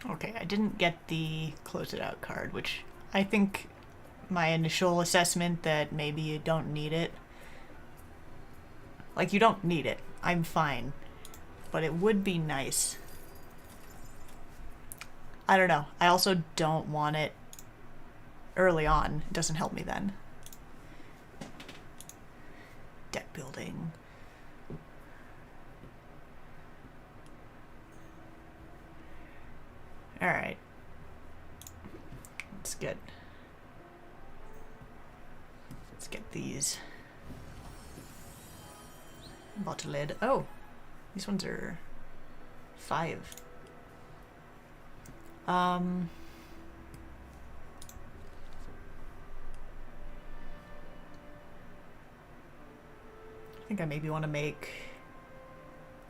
Okay, I didn't get the close it out card, which I think my initial assessment that maybe you don't need it. Like, you don't need it. I'm fine. But it would be nice. I don't know. I also don't want it early on. It doesn't help me then. Deck building. Alright. Let's get these. Bottle lid. Oh, these ones are 5. I think I maybe want to make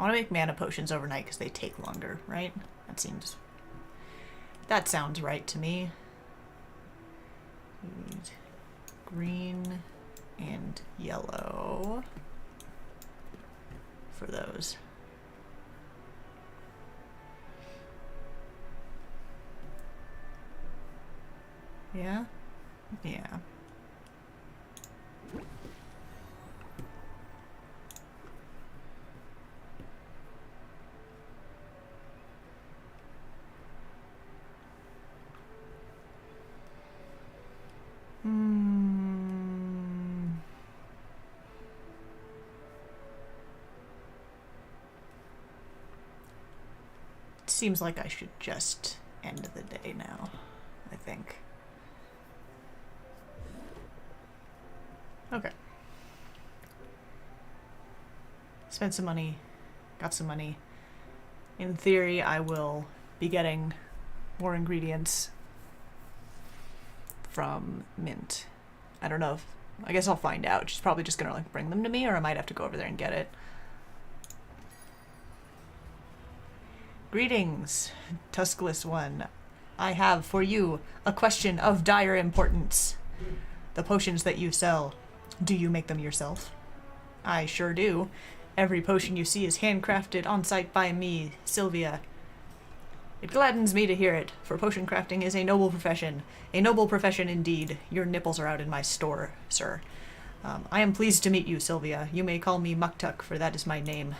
I want to make mana potions overnight because they take longer, right? That sounds right to me. We need green and yellow for those. Yeah? Yeah. Seems like I should just end the day now, I think. Okay. Spent some money, got some money. In theory, I will be getting more ingredients from Mint. I don't know if, I guess I'll find out. She's probably just gonna like bring them to me, or I might have to go over there and get it. Greetings, Tuskless One. I have for you a question of dire importance. The potions that you sell, do you make them yourself? I sure do. Every potion you see is handcrafted on site by me, Sylvia. It gladdens me to hear it, for potion crafting is a noble profession. A noble profession indeed. Your nipples are out in my store, sir. I am pleased to meet you, Sylvia. You may call me Muktuk, for that is my name.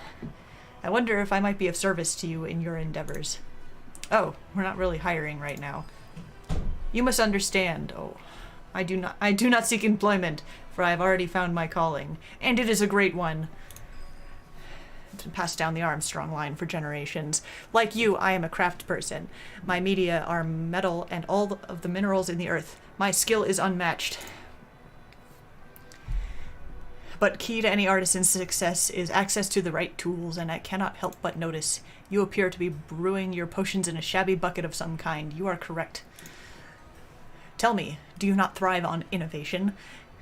I wonder if I might be of service to you in your endeavors. Oh, we're not really hiring right now. You must understand. Oh, I do not seek employment, for I have already found my calling, and it is a great one. It's been passed down the Armstrong line for generations. Like you, I am a craft person. My media are metal and all of the minerals in the earth. My skill is unmatched. But key to any artisan's success is access to the right tools, and I cannot help but notice you appear to be brewing your potions in a shabby bucket of some kind. You are correct. Tell me, do you not thrive on innovation?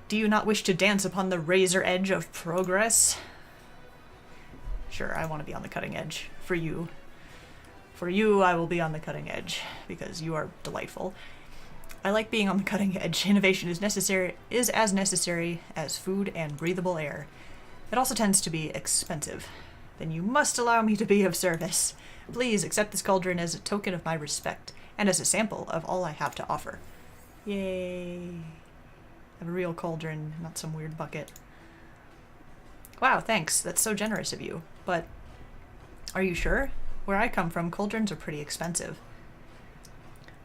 Do you not wish to dance upon the razor edge of progress? Sure, I want to be on the cutting edge. For you. For you, I will be on the cutting edge, because you are delightful. I like being on the cutting edge. Innovation is as necessary as food and breathable air. It also tends to be expensive. Then you must allow me to be of service. Please accept this cauldron as a token of my respect, and as a sample of all I have to offer. Yay. I have a real cauldron, not some weird bucket. Wow, thanks. That's so generous of you. But are you sure? Where I come from, cauldrons are pretty expensive.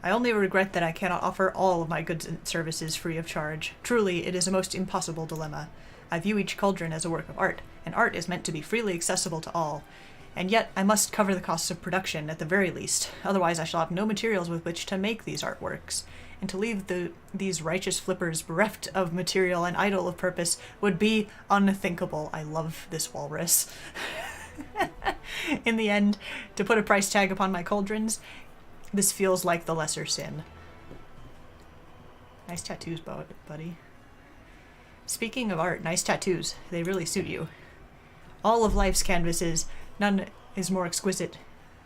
I only regret that I cannot offer all of my goods and services free of charge. Truly, it is a most impossible dilemma. I view each cauldron as a work of art, and art is meant to be freely accessible to all. And yet, I must cover the costs of production at the very least, otherwise I shall have no materials with which to make these artworks. And to leave these righteous flippers bereft of material and idle of purpose would be unthinkable. I love this walrus. In the end, to put a price tag upon my cauldrons, this feels like the lesser sin. Nice tattoos, buddy. Speaking of art, nice tattoos. They really suit you. All of life's canvases, none is more exquisite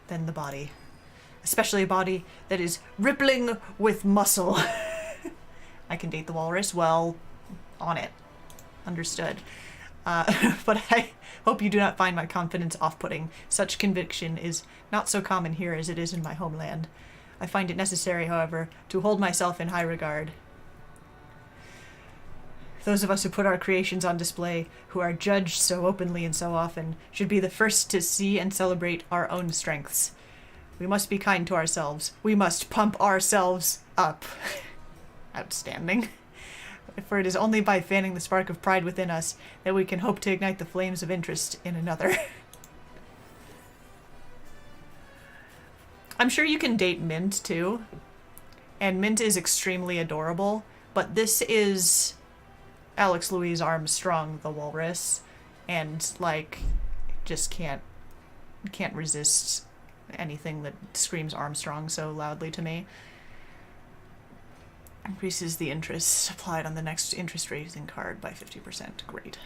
than the body. Especially a body that is rippling with muscle. I can date the walrus. Well, on it. Understood. But I hope you do not find my confidence off-putting. Such conviction is not so common here as it is in my homeland. I find it necessary, however, to hold myself in high regard. Those of us who put our creations on display, who are judged so openly and so often, should be the first to see and celebrate our own strengths. We must be kind to ourselves. We must pump ourselves up. Outstanding. For it is only by fanning the spark of pride within us that we can hope to ignite the flames of interest in another. I'm sure you can date Mint, too. And Mint is extremely adorable, but this is Alex Louise Armstrong, the walrus, and, like, just can't resist anything that screams Armstrong so loudly to me. Increases the interest applied on the next interest rating card by 50%. Great.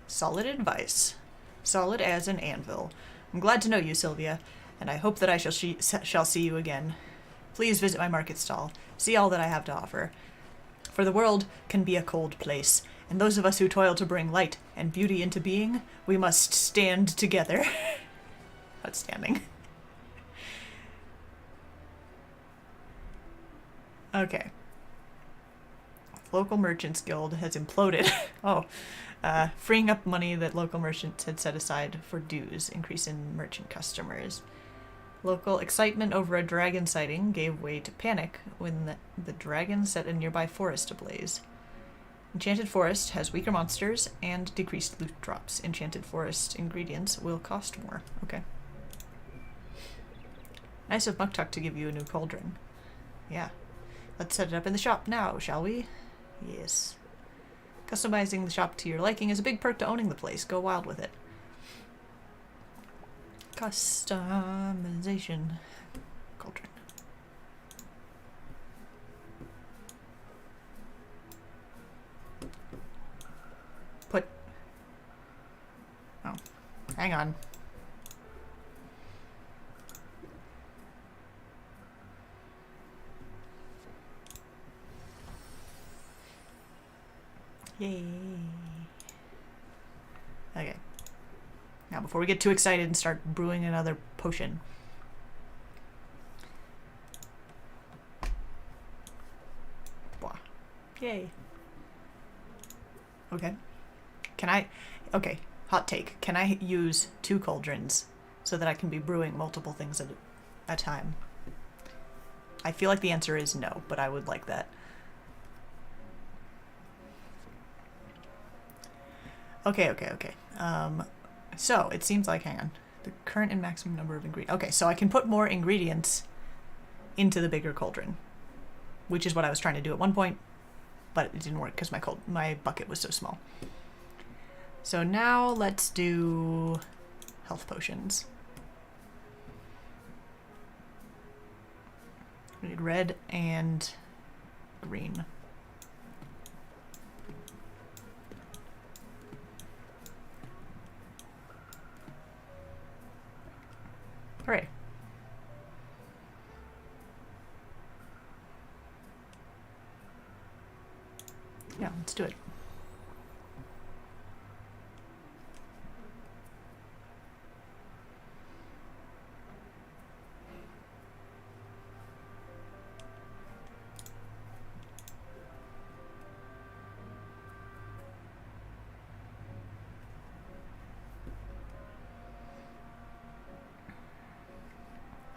Solid advice. Solid as an anvil. I'm glad to know you, Sylvia, and I hope that I shall see you again. Please visit my market stall. See all that I have to offer. For the world can be a cold place, and those of us who toil to bring light and beauty into being, we must stand together. Outstanding. Okay. Local Merchants Guild has imploded. Oh. Freeing up money that local merchants had set aside for dues, increase in merchant customers. Local excitement over a dragon sighting gave way to panic when the dragon set a nearby forest ablaze. Enchanted Forest has weaker monsters and decreased loot drops. Enchanted Forest ingredients will cost more. Okay. Nice of Muktuk to give you a new cauldron. Yeah. Let's set it up in the shop now, shall we? Yes. Customizing the shop to your liking is a big perk to owning the place. Go wild with it. Customization. Cauldron. Put... Oh. Hang on. Yay. Okay. Now, before we get too excited and start brewing another potion. Blah. Yay. Okay. Can I... Okay. Hot take. Can I use 2 cauldrons so that I can be brewing multiple things at a time? I feel like the answer is no, but I would like that. Okay. So it seems like, hang on, the current and maximum number of ingredients. Okay, so I can put more ingredients into the bigger cauldron, which is what I was trying to do at one point, but it didn't work because my bucket was so small. So now let's do health potions. We need red and green. Hooray. Yeah, let's do it.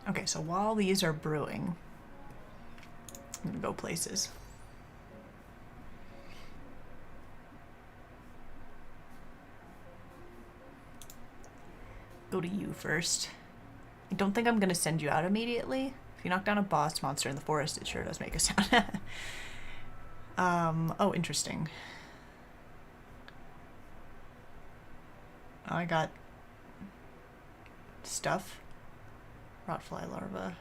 Okay, so while these are brewing, I'm gonna go places. Go to you first. I don't think I'm gonna send you out immediately. If you knock down a boss monster in the forest, it sure does make a sound. Oh, interesting. Oh, I got stuff. Rotfly larva.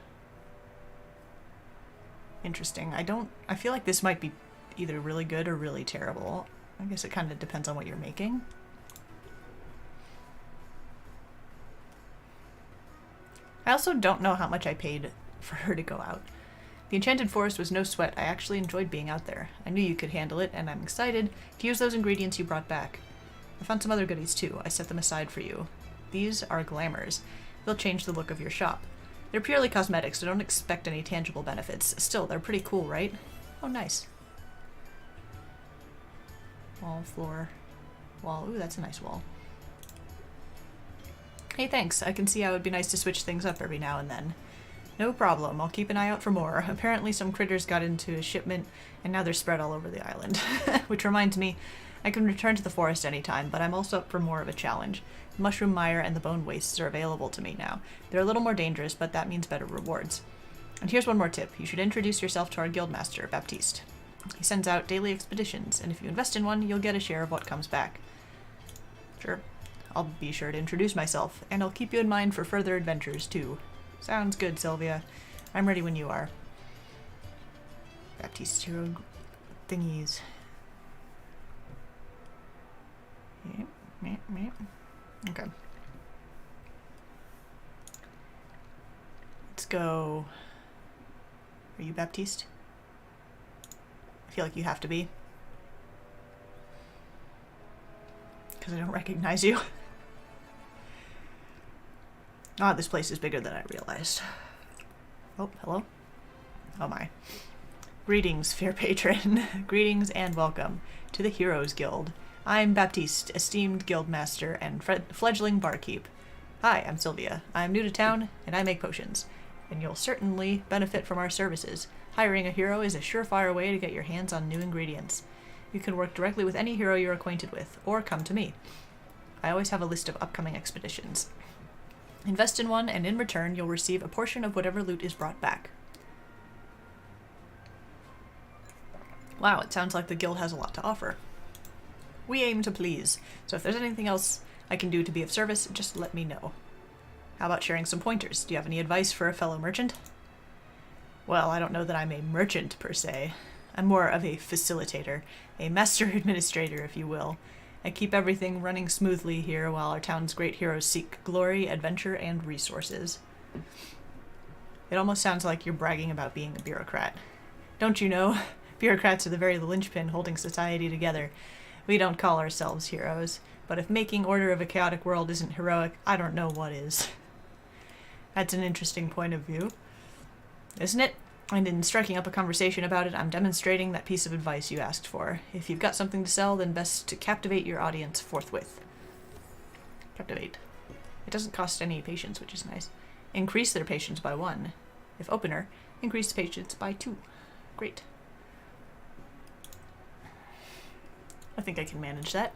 Interesting. I feel like this might be either really good or really terrible. I guess it kind of depends on what you're making. I also don't know how much I paid for her to go out. The Enchanted Forest was no sweat. I actually enjoyed being out there. I knew you could handle it, and I'm excited to use those ingredients you brought back. I found some other goodies too. I set them aside for you. These are glamours. They'll change the look of your shop. They're purely cosmetic, so don't expect any tangible benefits. Still, they're pretty cool, right? Oh, nice. Wall, floor, wall. Ooh, that's a nice wall. Hey, thanks. I can see how it would be nice to switch things up every now and then. No problem. I'll keep an eye out for more. Apparently some critters got into a shipment, and now they're spread all over the island. Which reminds me, I can return to the forest anytime, but I'm also up for more of a challenge. The mushroom mire and the bone wastes are available to me now. They're a little more dangerous, but that means better rewards. And here's one more tip. You should introduce yourself to our guildmaster, Baptiste. He sends out daily expeditions, and if you invest in one, you'll get a share of what comes back. Sure. I'll be sure to introduce myself, and I'll keep you in mind for further adventures, too. Sounds good, Sylvia. I'm ready when you are. Baptiste hero thingies. Yep. Okay. Let's go. Are you Baptiste? I feel like you have to be. Because I don't recognize you. Ah, this place is bigger than I realized. Oh, hello? Oh my. Greetings, fair patron. Greetings and welcome to the Heroes Guild. I'm Baptiste, esteemed guildmaster and fledgling barkeep. Hi, I'm Sylvia. I'm new to town, and I make potions. And you'll certainly benefit from our services. Hiring a hero is a surefire way to get your hands on new ingredients. You can work directly with any hero you're acquainted with, or come to me. I always have a list of upcoming expeditions. Invest in one, and in return, you'll receive a portion of whatever loot is brought back. Wow, it sounds like the guild has a lot to offer. We aim to please, so if there's anything else I can do to be of service, just let me know. How about sharing some pointers? Do you have any advice for a fellow merchant? Well, I don't know that I'm a merchant, per se. I'm more of a facilitator, a master administrator, if you will. I keep everything running smoothly here while our town's great heroes seek glory, adventure, and resources. It almost sounds like you're bragging about being a bureaucrat. Don't you know? Bureaucrats are the very linchpin holding society together. We don't call ourselves heroes, but if making order of a chaotic world isn't heroic, I don't know what is. That's an interesting point of view, isn't it? And in striking up a conversation about it, I'm demonstrating that piece of advice you asked for. If you've got something to sell, then best to captivate your audience forthwith. Captivate. It doesn't cost any patience, which is nice. Increase their patience by 1. If opener, increase patience by 2. Great. I think I can manage that.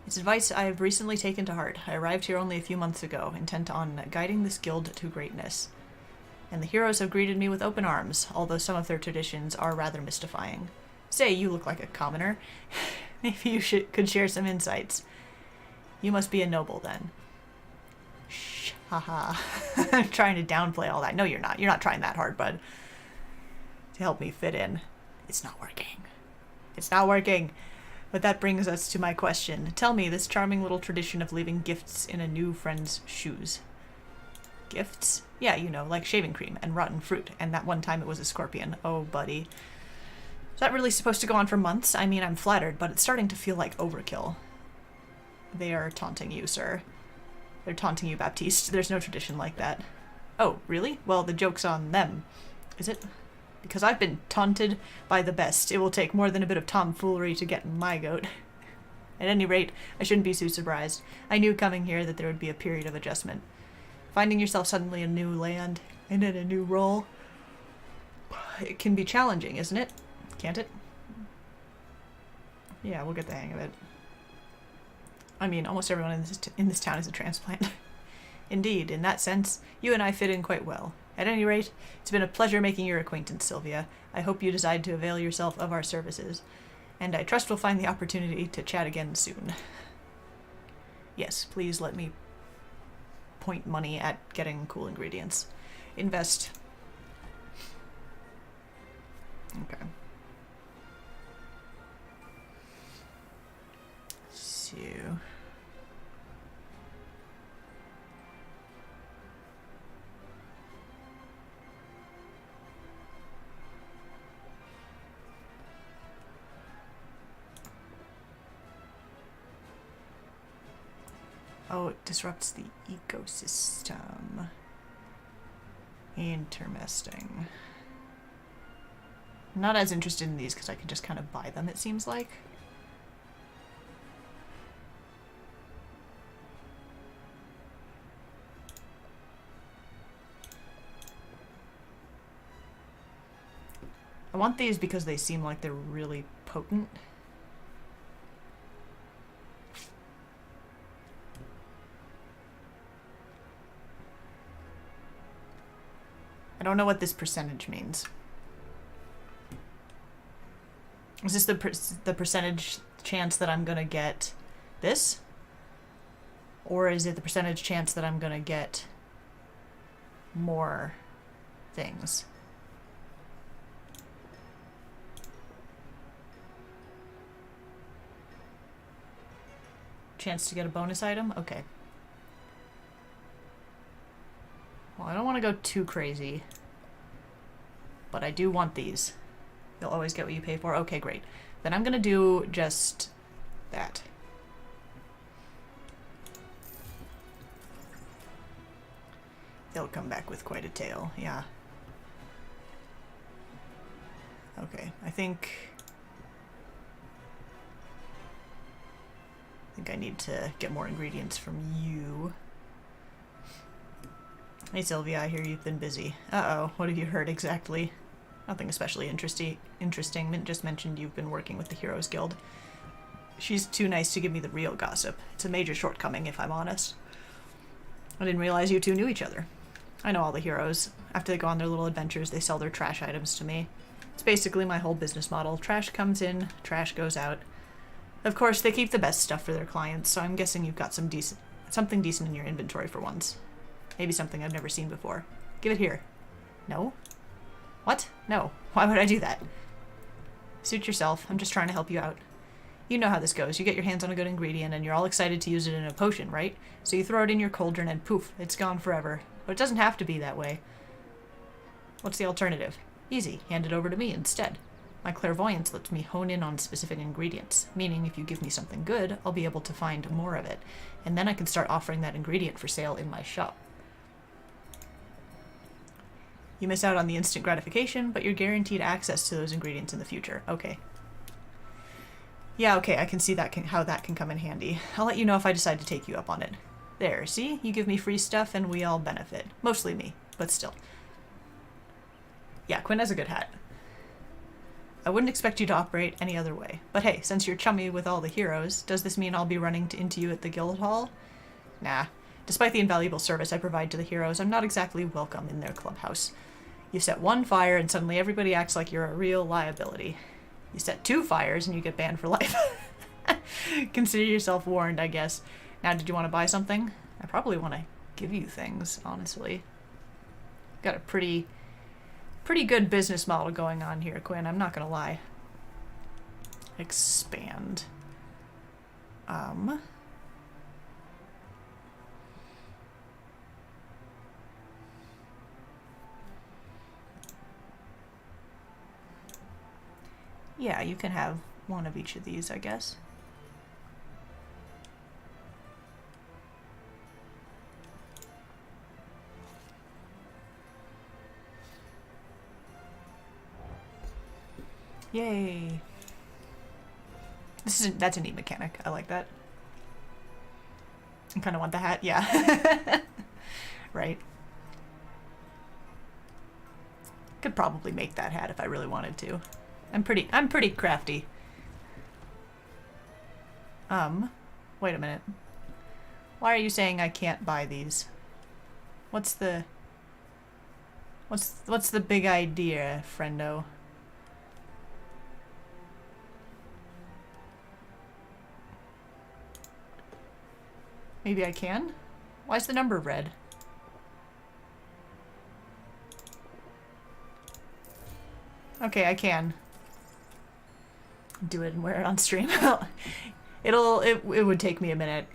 It's advice I've recently taken to heart. I arrived here only a few months ago, intent on guiding this guild to greatness. And the heroes have greeted me with open arms, although some of their traditions are rather mystifying. Say, you look like a commoner. Maybe you could share some insights. You must be a noble, then. Shh, haha. I'm trying to downplay all that. No, you're not. You're not trying that hard, bud. To help me fit in. It's not working. It's not working. But that brings us to my question. Tell me this charming little tradition of leaving gifts in a new friend's shoes. Gifts? Yeah, you know, like shaving cream and rotten fruit, and that one time it was a scorpion. Oh, buddy. Is that really supposed to go on for months? I mean, I'm flattered, but it's starting to feel like overkill. They are taunting you, sir. They're taunting you, Baptiste. There's no tradition like that. Oh, really? Well, the joke's on them. Is it? Because I've been taunted by the best. It will take more than a bit of tomfoolery to get my goat. At any rate, I shouldn't be too surprised. I knew coming here that there would be a period of adjustment. Finding yourself suddenly in a new land and in a new role, it can be challenging, isn't it? Can't it? Yeah, we'll get the hang of it. I mean, almost everyone in this town is a transplant. Indeed, in that sense, you and I fit in quite well. At any rate, it's been a pleasure making your acquaintance, Sylvia. I hope you decide to avail yourself of our services, and I trust we'll find the opportunity to chat again soon. Yes, please let me point money at getting cool ingredients. Invest. Okay. So... Oh, it disrupts the ecosystem. Interesting. I'm not as interested in these because I can just kind of buy them, it seems like. I want these because they seem like they're really potent. I don't know what this percentage means. Is this the percentage chance that I'm gonna get this? Or is it the percentage chance that I'm gonna get more things? chance to get a bonus item? Okay. Well, I don't want to go too crazy, but I do want these. You'll always get what you pay for. Okay, great. Then I'm gonna do just that. They'll come back with quite a tail, yeah. Okay, I think I need to get more ingredients from you. Hey Sylvia, I hear you've been busy. Uh-oh, what have you heard exactly? Nothing especially interesting. Mint just mentioned you've been working with the Heroes Guild. She's too nice to give me the real gossip. It's a major shortcoming, if I'm honest. I didn't realize you two knew each other. I know all the heroes. After they go on their little adventures, they sell their trash items to me. It's basically my whole business model. Trash comes in, trash goes out. Of course, they keep the best stuff for their clients, so I'm guessing you've got something decent in your inventory for once. Maybe something I've never seen before. Give it here. No? What? No. Why would I do that? Suit yourself. I'm just trying to help you out. You know how this goes. You get your hands on a good ingredient and you're all excited to use it in a potion, right? So you throw it in your cauldron and poof, it's gone forever. But it doesn't have to be that way. What's the alternative? Easy. Hand it over to me instead. My clairvoyance lets me hone in on specific ingredients, meaning if you give me something good, I'll be able to find more of it, and then I can start offering that ingredient for sale in my shop. You miss out on the instant gratification, but you're guaranteed access to those ingredients in the future. Okay. Yeah, okay, I can see that how that can come in handy. I'll let you know if I decide to take you up on it. There, see? You give me free stuff and we all benefit. Mostly me, but still. Yeah, Quinn has a good hat. I wouldn't expect you to operate any other way. But hey, since you're chummy with all the heroes, does this mean I'll be running into you at the guild hall? Nah. Despite the invaluable service I provide to the heroes, I'm not exactly welcome in their clubhouse. You set one fire and suddenly everybody acts like you're a real liability. You set 2 fires and you get banned for life. Consider yourself warned, I guess. Now, did you want to buy something? I probably want to give you things, honestly. Got a pretty good business model going on here, Quinn. I'm not gonna lie. Expand. Yeah, you can have one of each of these, I guess. Yay. That's a neat mechanic. I like that. I kind of want the hat. Yeah. Right. Could probably make that hat if I really wanted to. I'm pretty crafty. Wait a minute. Why are you saying I can't buy these? What's the big idea, friendo? Maybe I can? Why is the number red? Okay, I can. Do it and wear it on stream. It would take me a minute,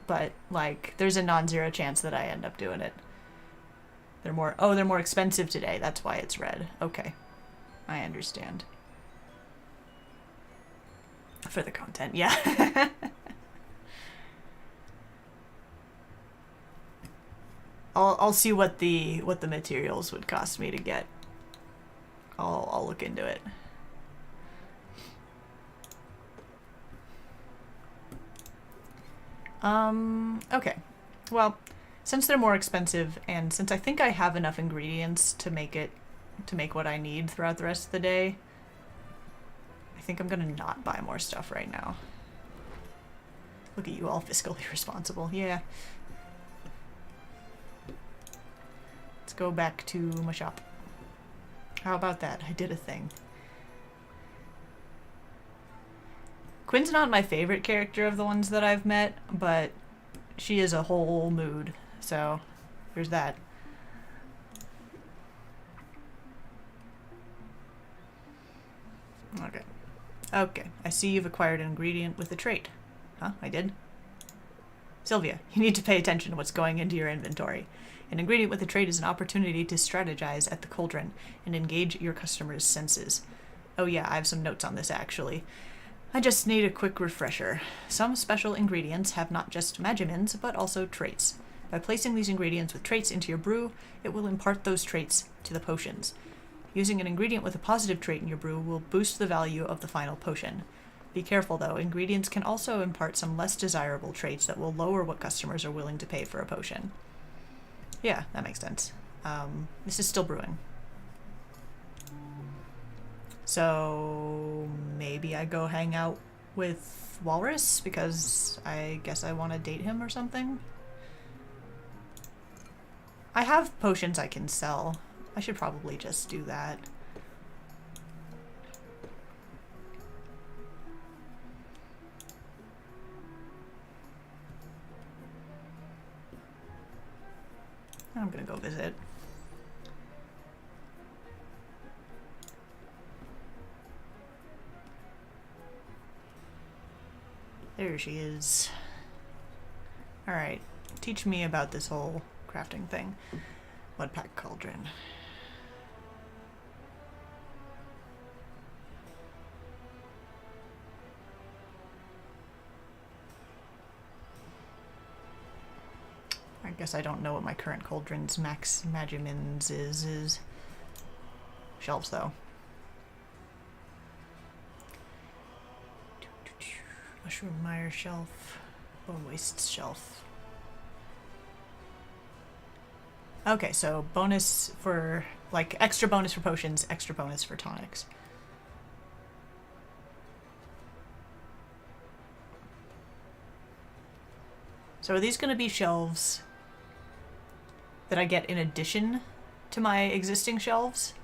but like there's a non-zero chance that I end up doing it. They're more expensive today. That's why it's red. Okay. I understand. For the content, yeah. I'll see what the materials would cost me to get. I'll look into it. Okay. Well, since they're more expensive and since I think I have enough ingredients to make what I need throughout the rest of the day, I think I'm gonna not buy more stuff right now. Look at you all fiscally responsible. Yeah. Let's go back to my shop. How about that? I did a thing. Quinn's not my favorite character of the ones that I've met, but she is a whole mood, so there's that. Okay. Okay, I see you've acquired an ingredient with a trait. Huh? I did? Sylvia, you need to pay attention to what's going into your inventory. An ingredient with a trait is an opportunity to strategize at the cauldron and engage your customers' senses. Oh yeah, I have some notes on this actually. I just need a quick refresher. Some special ingredients have not just magimins, but also traits. By placing these ingredients with traits into your brew, it will impart those traits to the potions. Using an ingredient with a positive trait in your brew will boost the value of the final potion. Be careful though, ingredients can also impart some less desirable traits that will lower what customers are willing to pay for a potion. Yeah, that makes sense. This is still brewing. So maybe I go hang out with Walrus because I guess I want to date him or something. I have potions I can sell. I should probably just do that. I'm gonna go visit. There she is. Alright, teach me about this whole crafting thing. Mudpack cauldron. I guess I don't know what my current cauldron's max magimins is. Shelves though. Mushroom mire shelf. Bone waste shelf. Okay, so bonus for, like, extra bonus for potions, extra bonus for tonics. So are these going to be shelves that I get in addition to my existing shelves?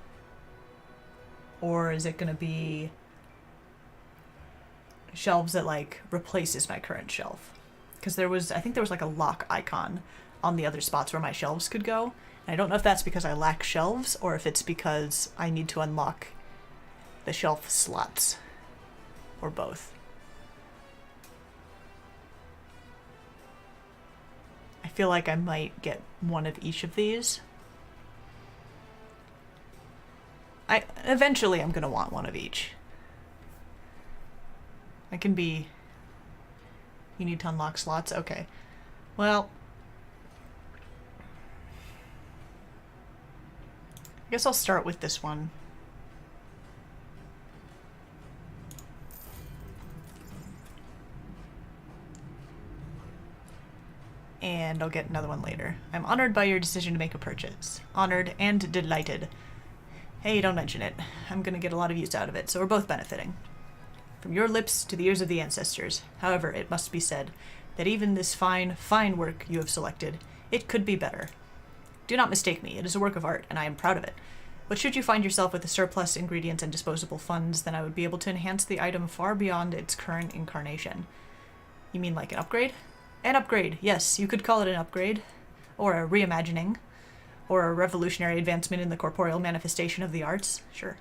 Or is it going to be shelves that, like, replaces my current shelf? Because I think there was like a lock icon on the other spots where my shelves could go. And I don't know if that's because I lack shelves or if it's because I need to unlock the shelf slots. Or both. I feel like I might get one of each of these. Eventually I'm gonna want one of each. I can be... You need to unlock slots? Okay. Well... I guess I'll start with this one. And I'll get another one later. I'm honored by your decision to make a purchase. Honored and delighted. Hey, don't mention it. I'm gonna get a lot of use out of it, so we're both benefiting. From your lips to the ears of the ancestors. However, it must be said that even this fine, fine work you have selected, it could be better. Do not mistake me, it is a work of art, and I am proud of it. But should you find yourself with a surplus ingredients and disposable funds, then I would be able to enhance the item far beyond its current incarnation. You mean like an upgrade? An upgrade, yes, you could call it an upgrade. Or a reimagining. Or a revolutionary advancement in the corporeal manifestation of the arts. Sure.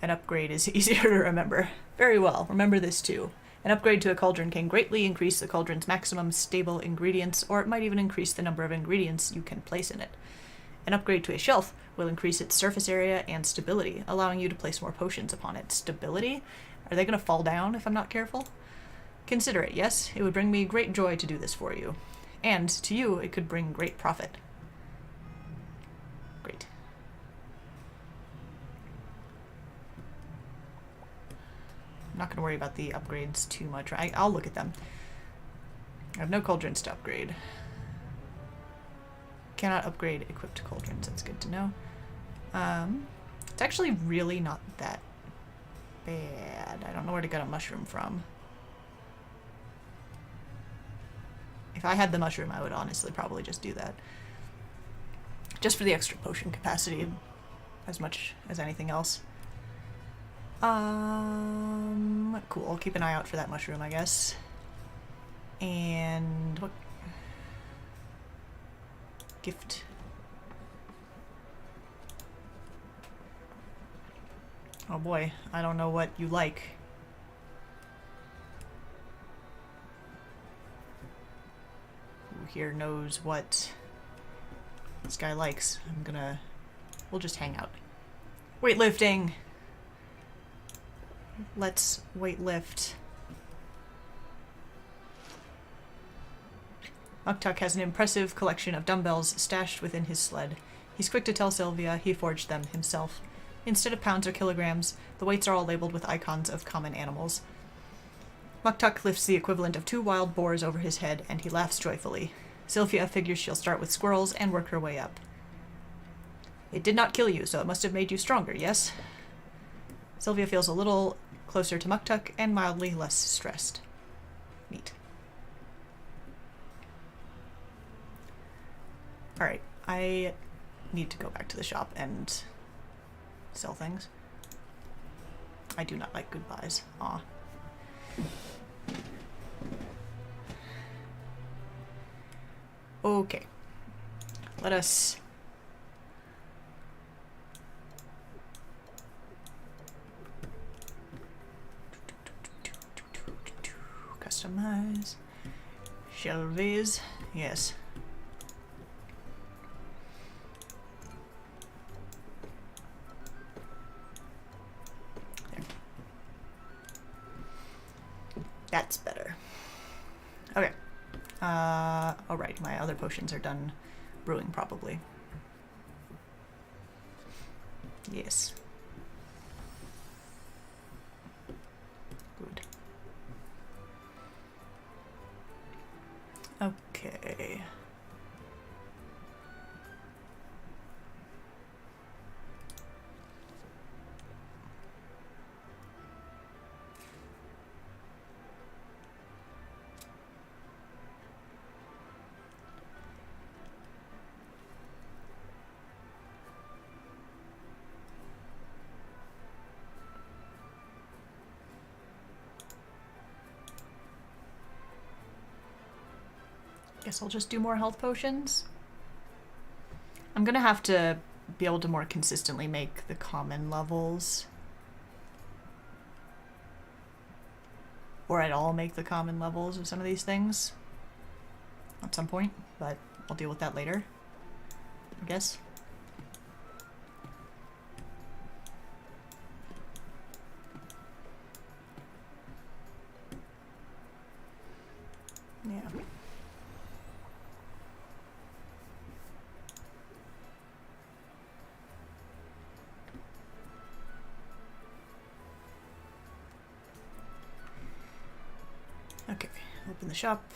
An upgrade is easier to remember. Very well, remember this too. An upgrade to a cauldron can greatly increase the cauldron's maximum stable ingredients, or it might even increase the number of ingredients you can place in it. An upgrade to a shelf will increase its surface area and stability, allowing you to place more potions upon it. Stability? Are they going to fall down if I'm not careful? Consider it, yes? It would bring me great joy to do this for you. And to you, it could bring great profit. Great. I'm not going to worry about the upgrades too much. I'll look at them. I have no cauldrons to upgrade. Cannot upgrade equipped cauldrons. That's good to know. It's actually really not that bad. I don't know where to get a mushroom from. If I had the mushroom, I would honestly probably just do that. Just for the extra potion capacity, as much as anything else. Cool. I'll keep an eye out for that mushroom, I guess. And what? Gift. Oh boy, I don't know what you like. here knows what this guy likes. We'll just hang out. Weightlifting! Let's weightlift. Muktuk has an impressive collection of dumbbells stashed within his sled. He's quick to tell Sylvia he forged them himself. Instead of pounds or kilograms, the weights are all labeled with icons of common animals. Muktuk lifts the equivalent of 2 wild boars over his head, and he laughs joyfully. Sylvia figures she'll start with squirrels and work her way up. It did not kill you, so it must have made you stronger, yes? Sylvia feels a little closer to Muktuk and mildly less stressed. Neat. Alright, I need to go back to the shop and sell things. I do not like goodbyes. Aw. Okay. Let us... customize. Shelvies. Yes. There. That's better. Okay. Alright, my other potions are done brewing probably. Yes. Good. Okay. Guess I'll just do more health potions. I'm gonna have to be able to more consistently make the common levels. Or at all make the common levels of some of these things. At some point, but I'll deal with that later, I guess. Yeah. Okay, open the shop.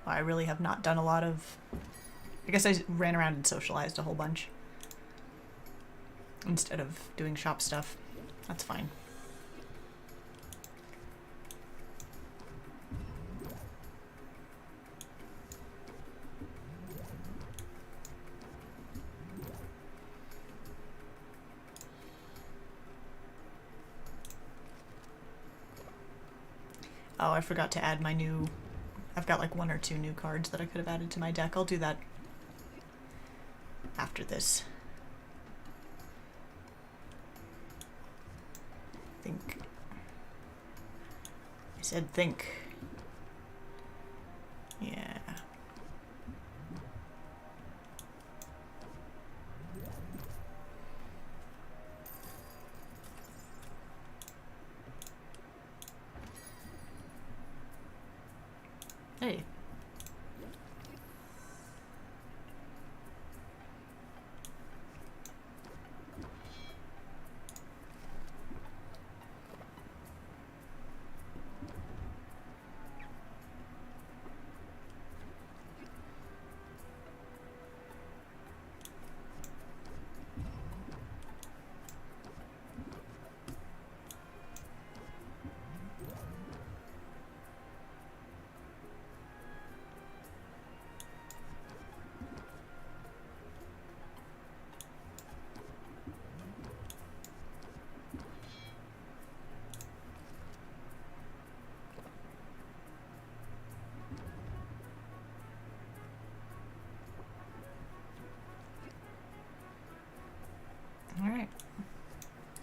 I really have not done a lot of... I guess I ran around and socialized a whole bunch instead of doing shop stuff. That's fine. Oh, I forgot to add my new... I've got like 1 or 2 new cards that I could have added to my deck. I'll do that after this. Think. I said think. Yeah. Hey. Alright.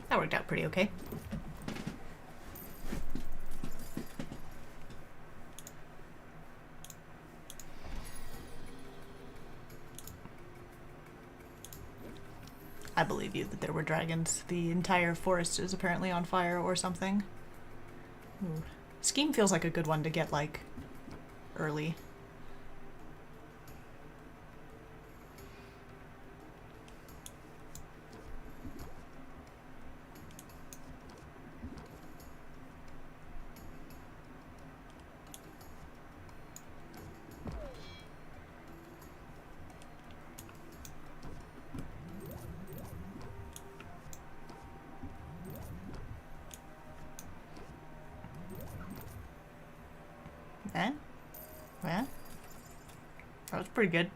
That worked out pretty okay. I believe you that there were dragons. The entire forest is apparently on fire or something. Ooh. Scheme feels like a good one to get, like, early. Eh? Yeah? That was pretty good.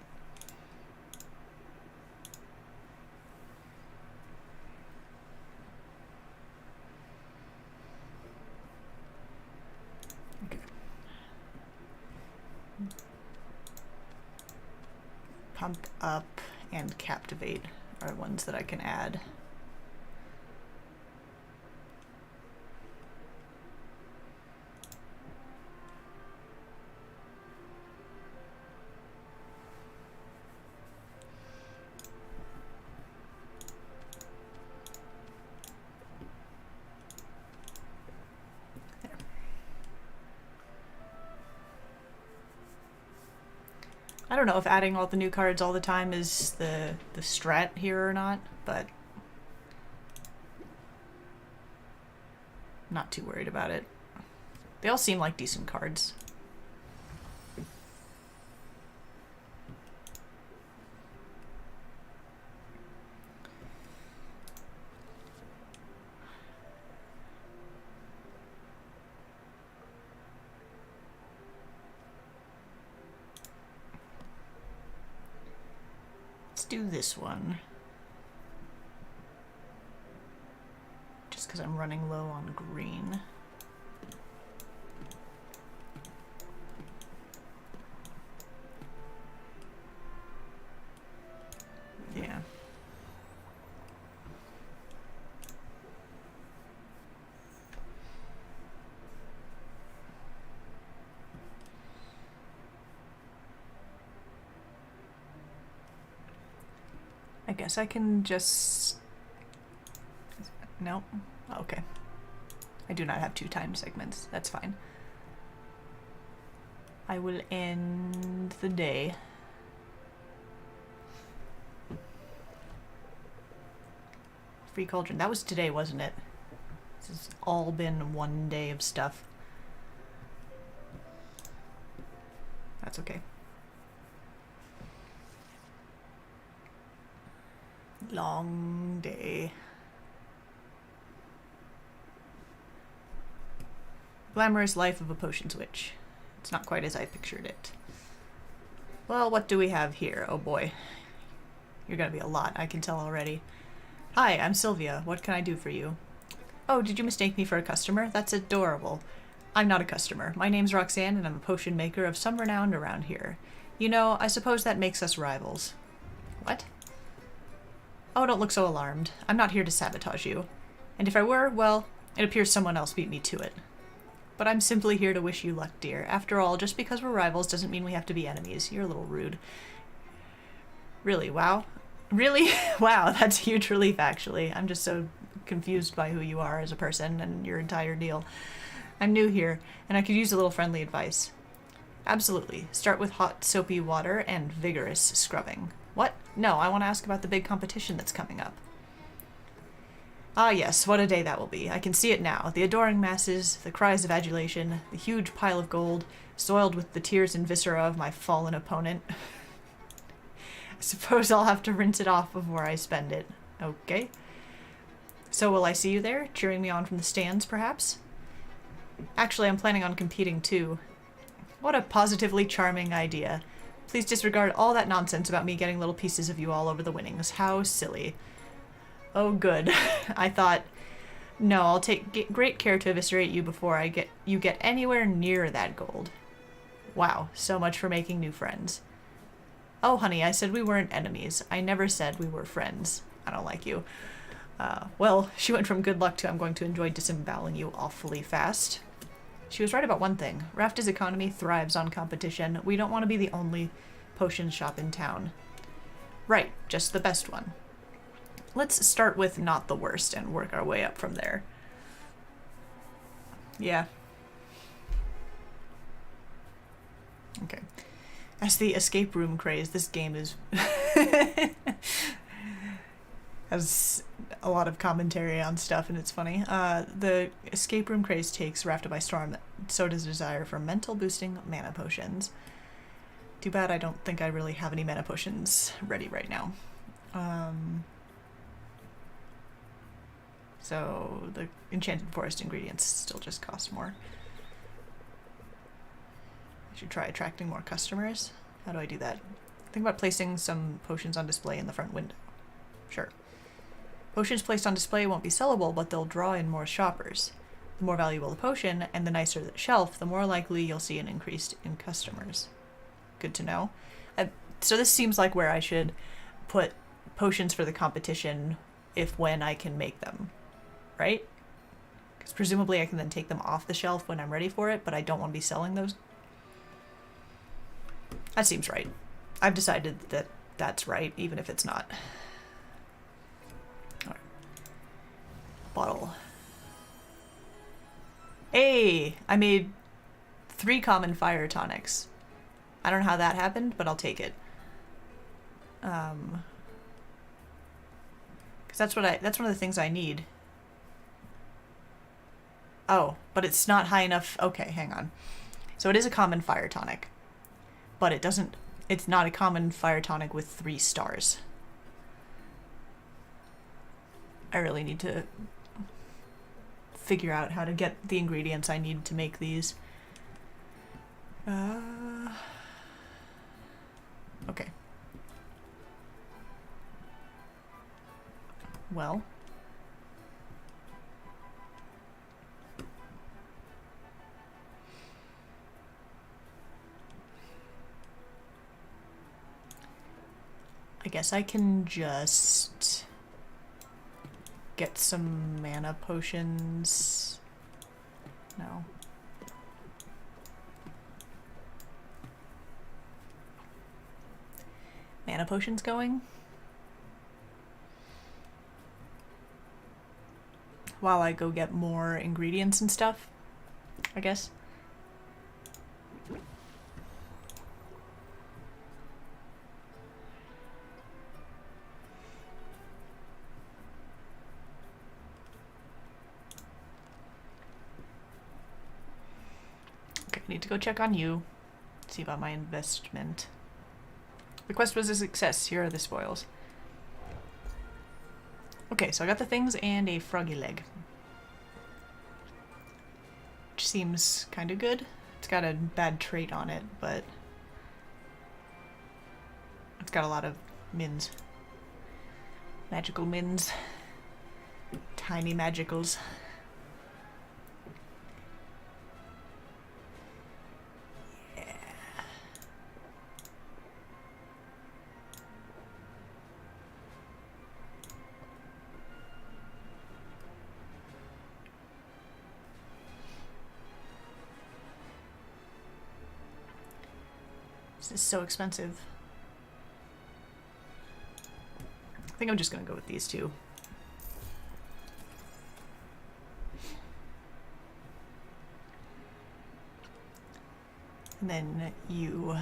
Okay. Pump up and captivate are ones that I can add. I don't know if adding all the new cards all the time is the strat here or not, but not too worried about it. They all seem like decent cards. Do this one. Just because I'm running low on green. Yeah. I guess I can just... No? Okay. I do not have 2 time segments. That's fine. I will end the day. Free Cauldron. That was today, wasn't it? This has all been one day of stuff. That's okay. Long day. Glamorous life of a potions witch. It's not quite as I pictured it. Well, what do we have here? Oh boy. You're gonna be a lot, I can tell already. Hi, I'm Sylvia. What can I do for you? Oh, did you mistake me for a customer? That's adorable. I'm not a customer. My name's Roxanne, and I'm a potion maker of some renown around here. You know, I suppose that makes us rivals. What? Oh, don't look so alarmed. I'm not here to sabotage you. And if I were, well, it appears someone else beat me to it. But I'm simply here to wish you luck, dear. After all, just because we're rivals doesn't mean we have to be enemies. You're a little rude. Really? Wow. Really? Wow, that's a huge relief, actually. I'm just so confused by who you are as a person and your entire deal. I'm new here, and I could use a little friendly advice. Absolutely. Start with hot, soapy water and vigorous scrubbing. What? No, I want to ask about the big competition that's coming up. Ah yes, what a day that will be. I can see it now. The adoring masses, the cries of adulation, the huge pile of gold, soiled with the tears and viscera of my fallen opponent. I suppose I'll have to rinse it off before I spend it. Okay. So will I see you there, cheering me on from the stands, perhaps? Actually, I'm planning on competing too. What a positively charming idea. Please disregard all that nonsense about me getting little pieces of you all over the winnings. How silly. Oh, good. I thought, no, I'll take great care to eviscerate you before you get anywhere near that gold. Wow, so much for making new friends. Oh, honey, I said we weren't enemies. I never said we were friends. I don't like you. Well, she went from good luck to I'm going to enjoy disemboweling you awfully fast. She was right about one thing. Rafta's economy thrives on competition. We don't want to be the only potion shop in town. Right, just the best one. let's start with not the worst and work our way up from there. Yeah. Okay. As the escape room craze, this game is has a lot of commentary on stuff, and it's funny. The escape room craze takes Rafted by storm. So does desire for mental boosting mana potions. Too bad I don't think I really have any mana potions ready right now. So the Enchanted Forest ingredients still just cost more. I should try attracting more customers. How do I do that? Think about placing some potions on display in the front window. Sure. Potions placed on display won't be sellable, but they'll draw in more shoppers. The more valuable the potion, and the nicer the shelf, the more likely you'll see an increase in customers. Good to know. So this seems like where I should put potions for the competition when I can make them, right? Because presumably I can then take them off the shelf when I'm ready for it, but I don't want to be selling those. That seems right. I've decided that that's right, even if it's not. All right. Bottle. Hey! I made 3 common fire tonics. I don't know how that happened, but I'll take it. Because that's one of the things I need. Oh, but it's not high enough. Okay, hang on. So it is a common fire tonic, but it's not a common fire tonic with 3 stars. I really need to figure out how to get the ingredients I need to make these. Okay. Well. I guess I can just get some mana potions. No. Mana potions going? While I go get more ingredients and stuff, I guess. Okay, I need to go check on you. See about my investment. The quest was a success. Here are the spoils. Okay, so I got the things and a froggy leg. Which seems kind of good. It's got a bad trait on it, but it's got a lot of mins. Magical mins. Tiny magicals. This is so expensive. I think I'm just gonna go with these 2. And then you.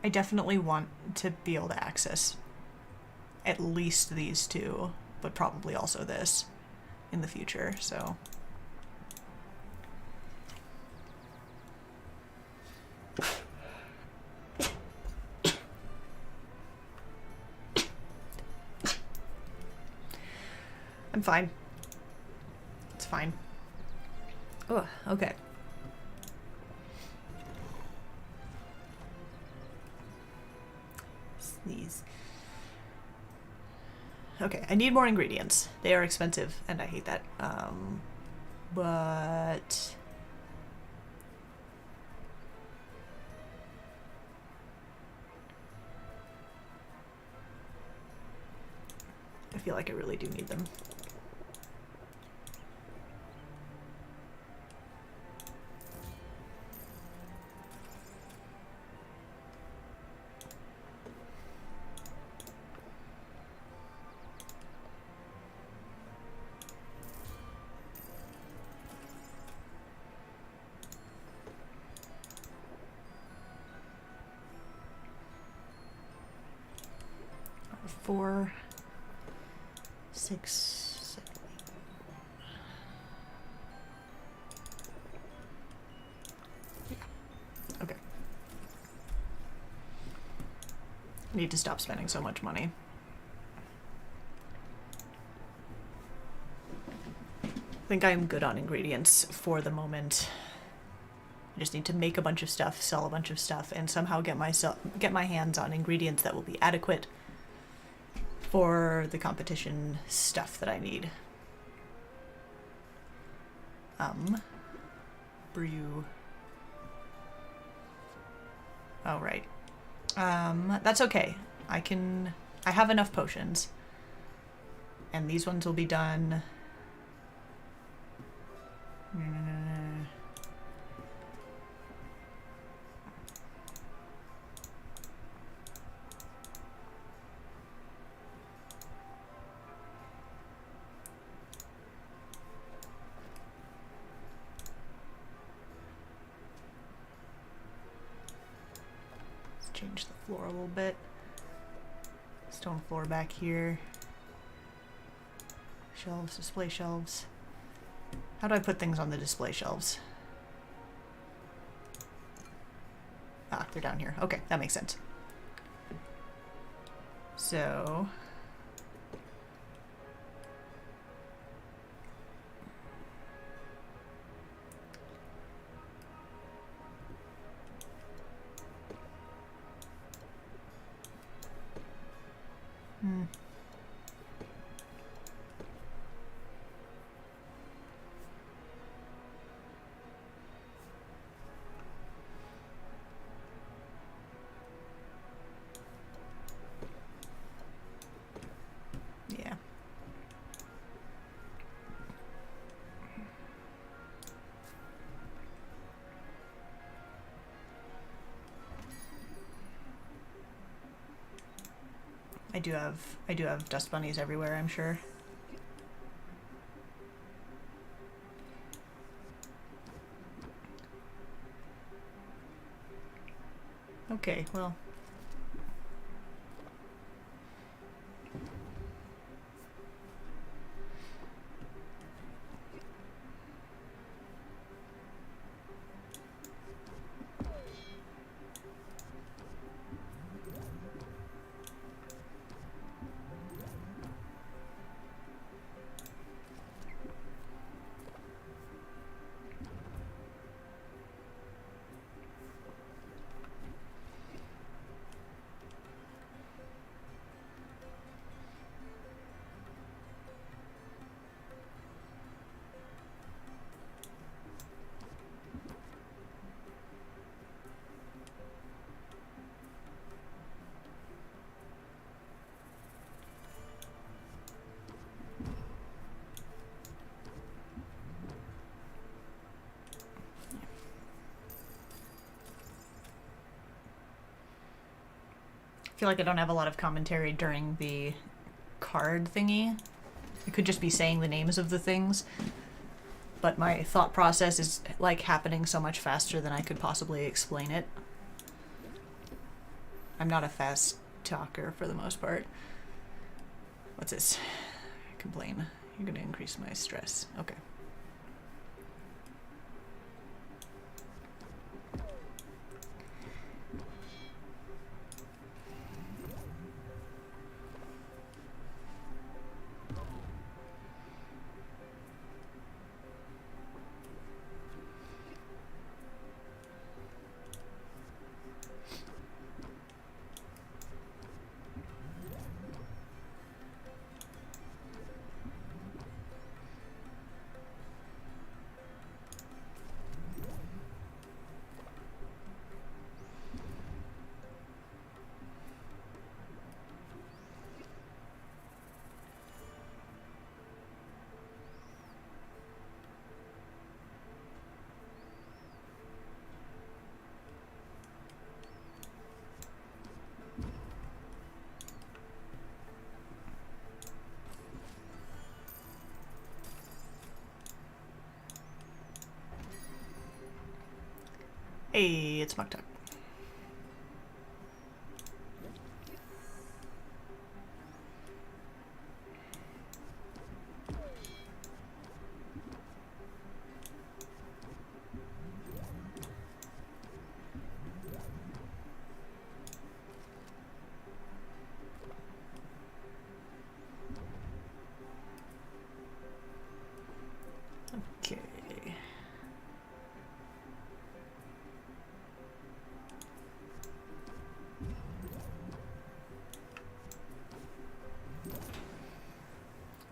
I definitely want to be able to access at least these 2, but probably also this in the future, so. I'm fine. It's fine. Oh, okay. These. Okay, I need more ingredients. They are expensive, and I hate that. But I feel like I really do need them. 4, 6, 7, 8. Yeah. Okay. I need to stop spending so much money. I think I'm good on ingredients for the moment. I just need to make a bunch of stuff, sell a bunch of stuff, and somehow get my hands on ingredients that will be adequate for the competition stuff that I need. Brew. Oh, right. That's okay. I have enough potions. And these ones will be done. Change the floor a little bit. Stone floor back here. Shelves, display shelves. How do I put things on the display shelves? Ah, they're down here. Okay, that makes sense. So... Yeah. I do have dust bunnies everywhere, I'm sure. Okay, well. I feel like I don't have a lot of commentary during the card thingy. I could just be saying the names of the things, but my thought process is like happening so much faster than I could possibly explain it. I'm not a fast talker for the most part. What's this? Complain. You're gonna increase my stress. Okay. Hey, it's Muktuk.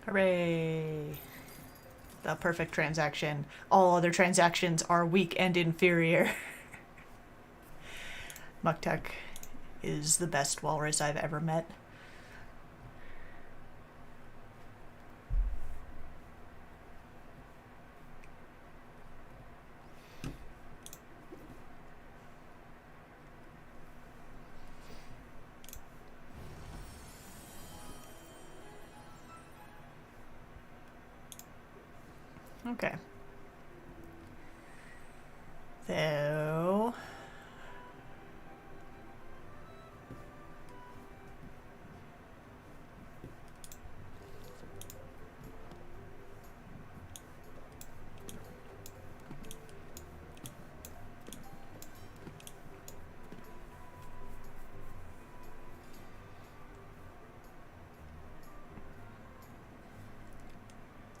Hooray! The perfect transaction. All other transactions are weak and inferior. Muktuk is the best walrus I've ever met. Okay. So...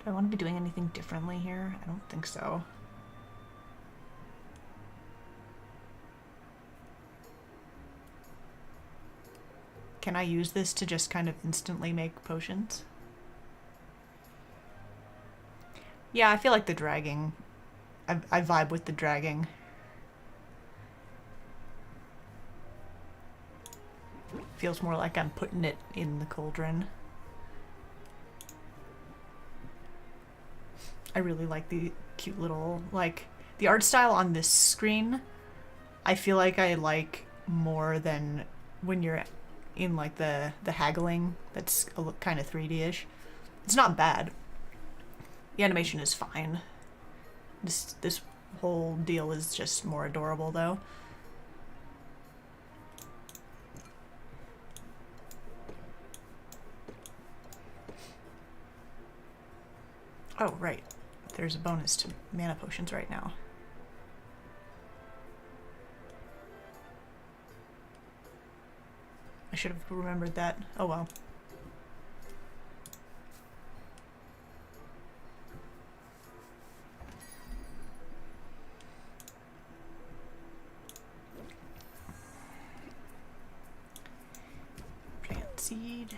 do I want to be doing anything differently here? I don't think so. Can I use this to just kind of instantly make potions? Yeah, I feel like the dragging. I vibe with the dragging. Feels more like I'm putting it in the cauldron. I really like the cute little, like, the art style on this screen, I feel like I like more than when you're in, like, the haggling that's kind of 3D-ish. It's not bad. The animation is fine. This whole deal is just more adorable, though. Oh, right. There's a bonus to mana potions right now. I should have remembered that. Oh well. Plant seed.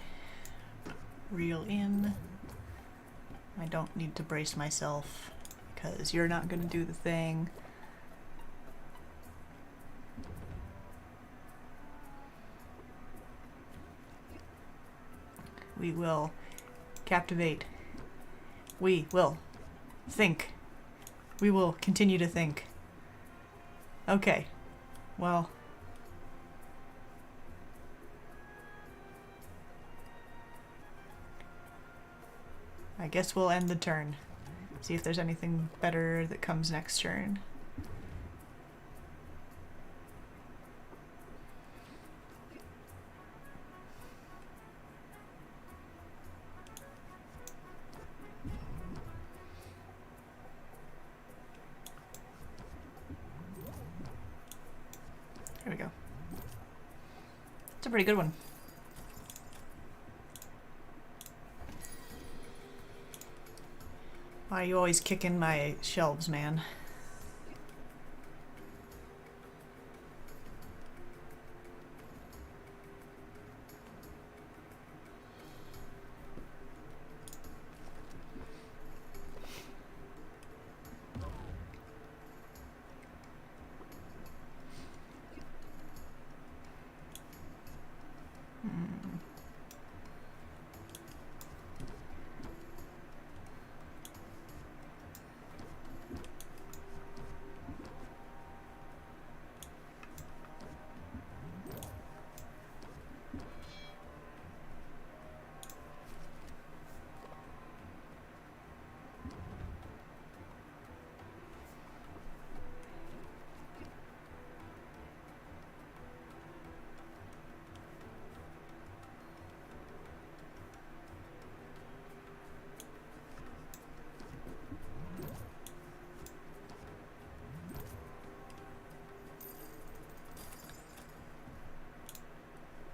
Reel in. I don't need to brace myself because you're not going to do the thing. We will captivate. We will think. We will continue to think. Okay. Well. I guess we'll end the turn. See if there's anything better that comes next turn. There we go. It's a pretty good one. Why are you always kicking my shelves, man?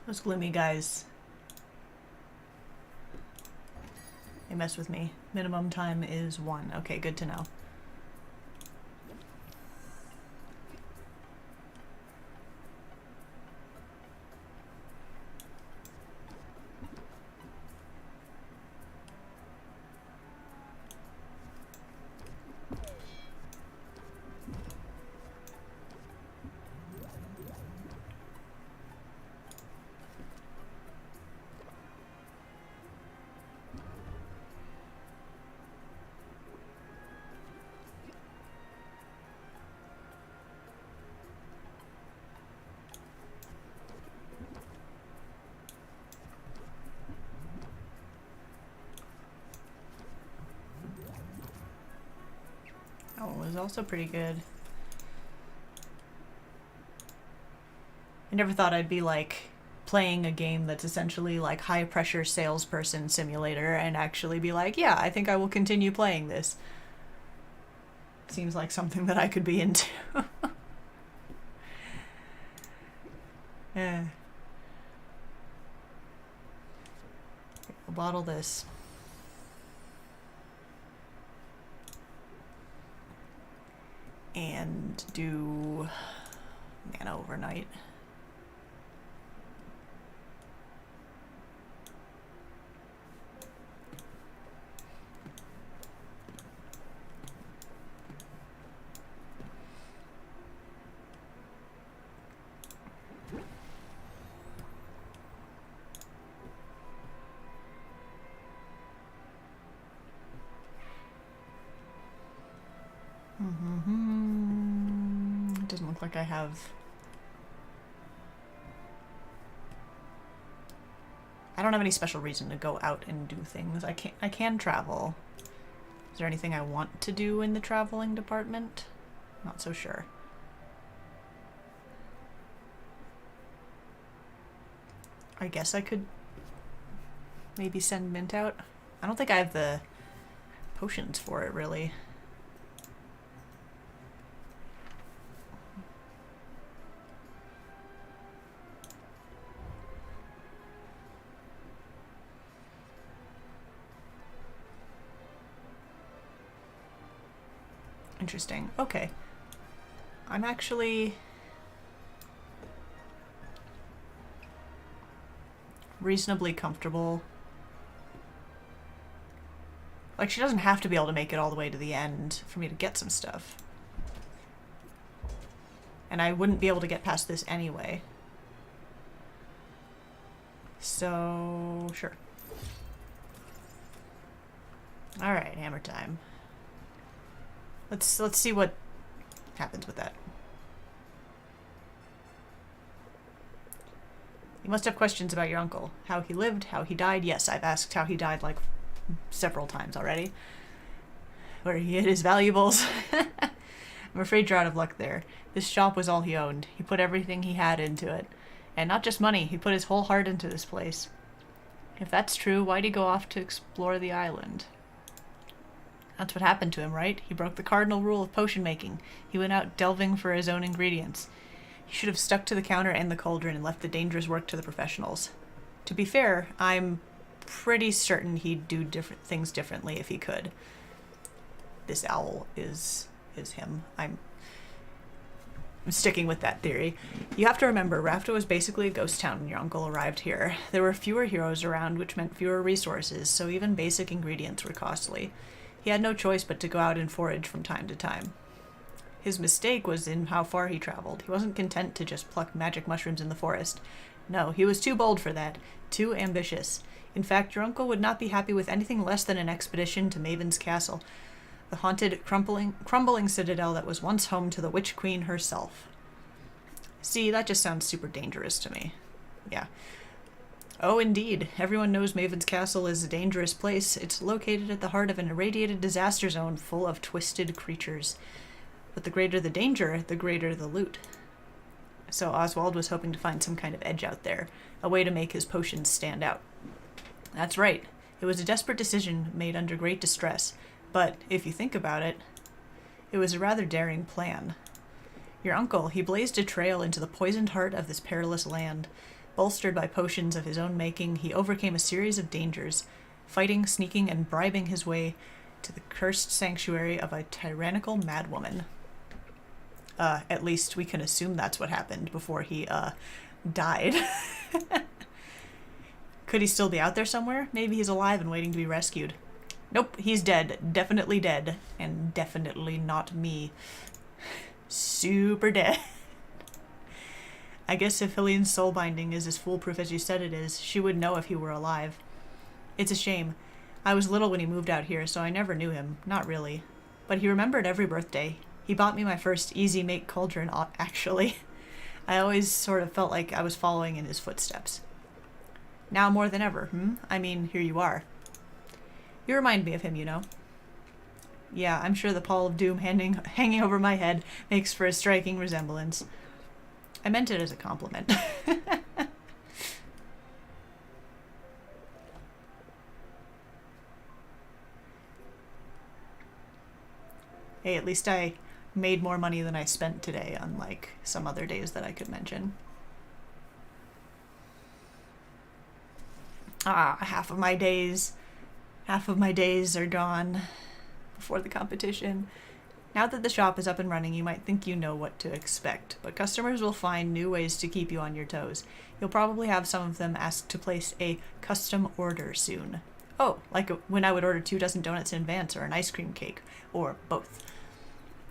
Those gloomy guys. They mess with me. Minimum time is 1. Okay, good to know. also pretty good. I never thought I'd be like playing a game that's essentially like high pressure salesperson simulator and actually be like, yeah, I think I will continue playing this. Seems like something that I could be into. Yeah. We'll bottle this. And do mana overnight. It doesn't look like I have... I don't have any special reason to go out and do things. I can travel. Is there anything I want to do in the traveling department? Not so sure. I guess I could maybe send Mint out. I don't think I have the potions for it, really. Interesting. Okay. I'm actually reasonably comfortable. Like, she doesn't have to be able to make it all the way to the end for me to get some stuff. And I wouldn't be able to get past this anyway. So, sure. Alright, hammer time. Let's see what happens with that. You must have questions about your uncle. How he lived, how he died. Yes, I've asked how he died like several times already. Where he hid his valuables. I'm afraid you're out of luck there. This shop was all he owned. He put everything he had into it. And not just money, he put his whole heart into this place. If that's true, why'd he go off to explore the island? That's what happened to him, right? He broke the cardinal rule of potion making. He went out delving for his own ingredients. He should have stuck to the counter and the cauldron and left the dangerous work to the professionals. To be fair, I'm pretty certain he'd do different things differently if he could. This owl is him. I'm sticking with that theory. You have to remember, Rafta was basically a ghost town when your uncle arrived here. There were fewer heroes around, which meant fewer resources, so even basic ingredients were costly. He had no choice but to go out and forage from time to time. His mistake was in how far he traveled. He wasn't content to just pluck magic mushrooms in the forest. No, he was too bold for that, too ambitious. In fact, your uncle would not be happy with anything less than an expedition to Maven's castle, the haunted, crumbling citadel that was once home to the Witch Queen herself. See, that just sounds super dangerous to me. Yeah. Oh, indeed. Everyone knows Maven's Castle is a dangerous place. It's located at the heart of an irradiated disaster zone full of twisted creatures. But the greater the danger, the greater the loot. So Oswald was hoping to find some kind of edge out there, a way to make his potions stand out. That's right. It was a desperate decision made under great distress, but if you think about it, it was a rather daring plan. Your uncle, he blazed a trail into the poisoned heart of this perilous land. Bolstered by potions of his own making, he overcame a series of dangers, fighting, sneaking, and bribing his way to the cursed sanctuary of a tyrannical madwoman. At least we can assume that's what happened before he, died. Could he still be out there somewhere? Maybe he's alive and waiting to be rescued. Nope, he's dead. Definitely dead. And definitely not me. Super dead. I guess if Helene's soul binding is as foolproof as you said it is, she would know if he were alive. It's a shame. I was little when he moved out here, so I never knew him. Not really. But he remembered every birthday. He bought me my first easy-make cauldron, actually. I always sort of felt like I was following in his footsteps. Now more than ever, I mean, here you are. You remind me of him, you know. Yeah, I'm sure the pall of doom hanging over my head makes for a striking resemblance. I meant it as a compliment. Hey, at least I made more money than I spent today, unlike some other days that I could mention. Half of my days are gone before the competition. Now that the shop is up and running, you might think you know what to expect, but customers will find new ways to keep you on your toes. You'll probably have some of them ask to place a custom order soon. Oh, like when I would order 2 dozen donuts in advance or an ice cream cake, or both.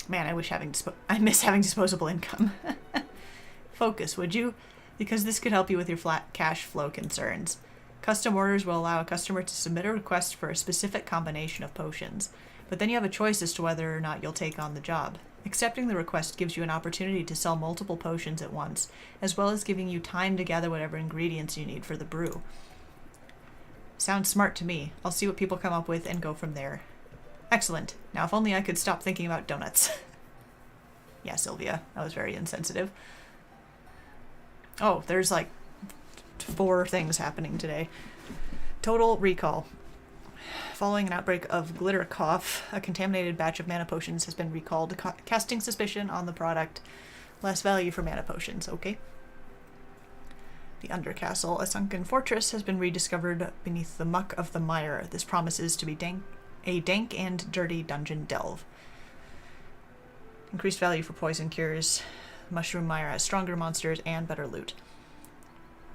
Man, I miss having disposable income. Focus, would you? Because this could help you with your flat cash flow concerns. Custom orders will allow a customer to submit a request for a specific combination of potions, but then you have a choice as to whether or not you'll take on the job. Accepting the request gives you an opportunity to sell multiple potions at once, as well as giving you time to gather whatever ingredients you need for the brew. Sounds smart to me. I'll see what people come up with and go from there. Excellent. Now if only I could stop thinking about donuts. Yeah, Sylvia, that was very insensitive. Oh, there's like 4 things happening today. Total recall. Following an outbreak of glitter cough, a contaminated batch of mana potions has been recalled, casting suspicion on the product. Less value for mana potions, okay? The Undercastle, a sunken fortress, has been rediscovered beneath the muck of the mire. This promises to be a dank and dirty dungeon delve. Increased value for poison cures. Mushroom Mire has stronger monsters and better loot.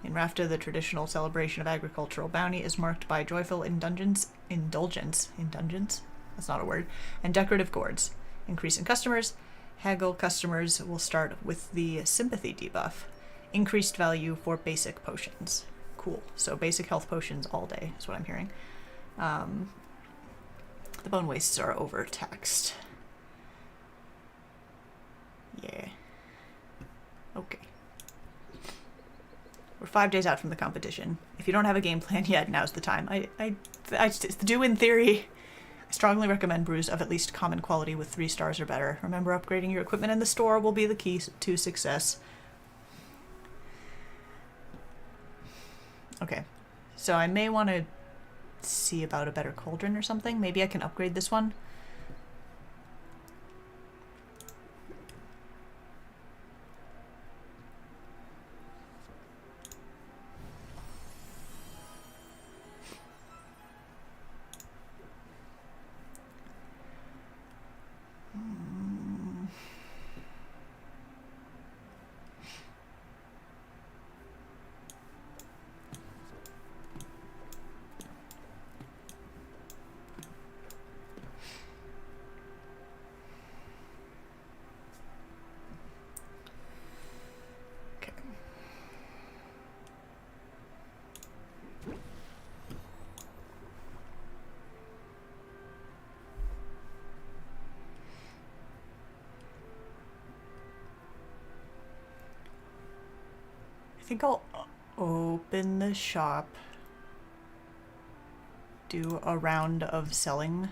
In Rafta, the traditional celebration of agricultural bounty is marked by joyful indulgence? That's not a word. And decorative gourds. Increase in customers. Haggle customers will start with the sympathy debuff. Increased value for basic potions. Cool. So basic health potions all day is what I'm hearing. The bone wastes are overtaxed. Yeah. Okay. We're 5 days out from the competition. If you don't have a game plan yet, now's the time. I do in theory. I strongly recommend brews of at least common quality with 3 stars or better. Remember, upgrading your equipment in the store will be the key to success. Okay. So I may want to see about a better cauldron or something. Maybe I can upgrade this one. I think I'll open the shop, do a round of selling.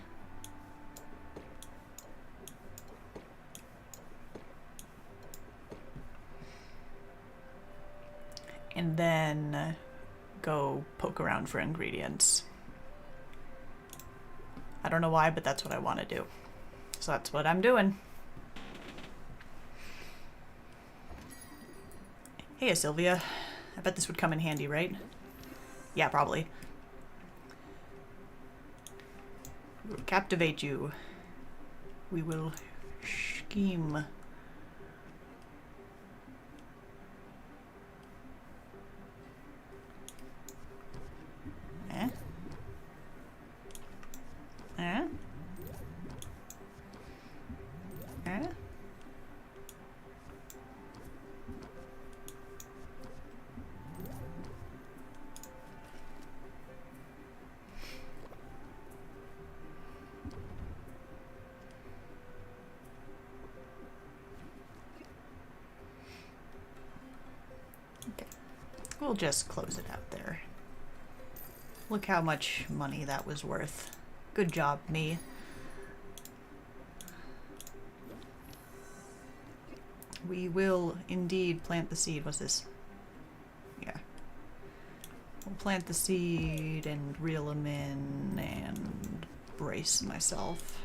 And then go poke around for ingredients. I don't know why, but that's what I want to do. So that's what I'm doing. Hey, Sylvia. I bet this would come in handy, right? Yeah, probably. We will captivate you. We will scheme. Eh? Eh? Eh? We'll just close it out there. Look how much money that was worth. Good job, me. We will indeed plant the seed. What's this? Yeah. We'll plant the seed and reel them in and brace myself.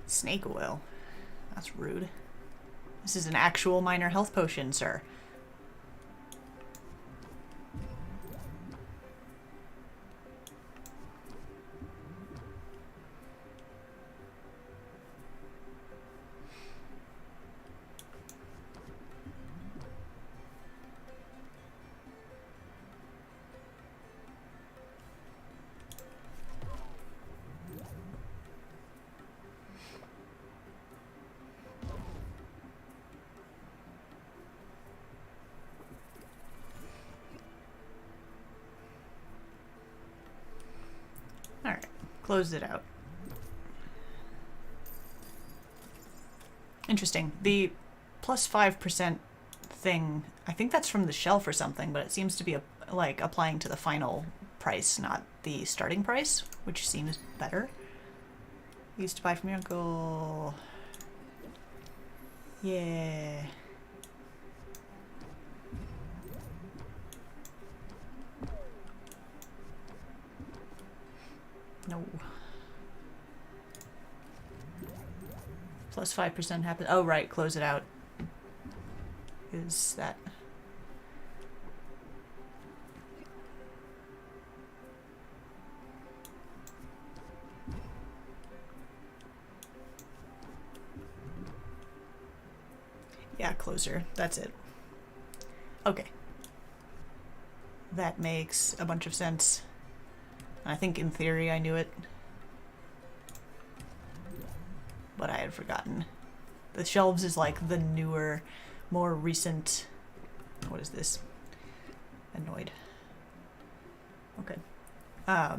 Snake oil. That's rude. This is an actual minor health potion, sir. Alright, closed it out. Interesting. The plus 5% thing, I think that's from the shelf or something, but it seems to be like applying to the final price, not the starting price, which seems better. Used to buy from your uncle. Yeah. No. Plus 5% happen. Oh, right. Close it out. Is that... Yeah, closer. That's it. Okay. That makes a bunch of sense. I think in theory I knew it, but I had forgotten. The shelves is like the newer, more recent... What is this? Annoyed. Okay. Yeah,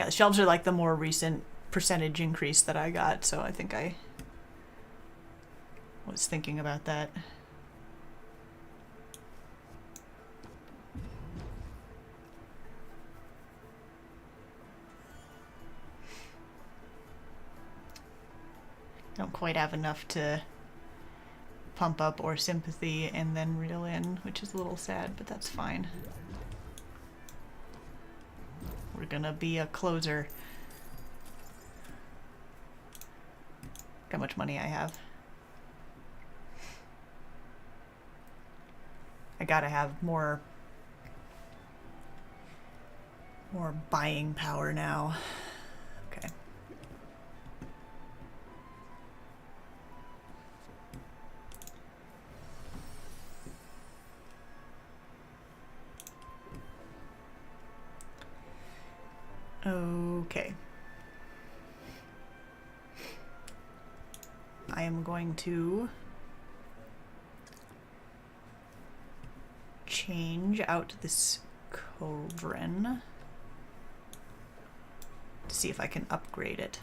the shelves are like the more recent percentage increase that I got, so I think I was thinking about that. Don't quite have enough to pump up or sympathy and then reel in, which is a little sad, but that's fine. We're gonna be a closer. Look how much money I have. I gotta have more buying power now. Okay. Okay. I am going to change out this cauldron to see if I can upgrade it.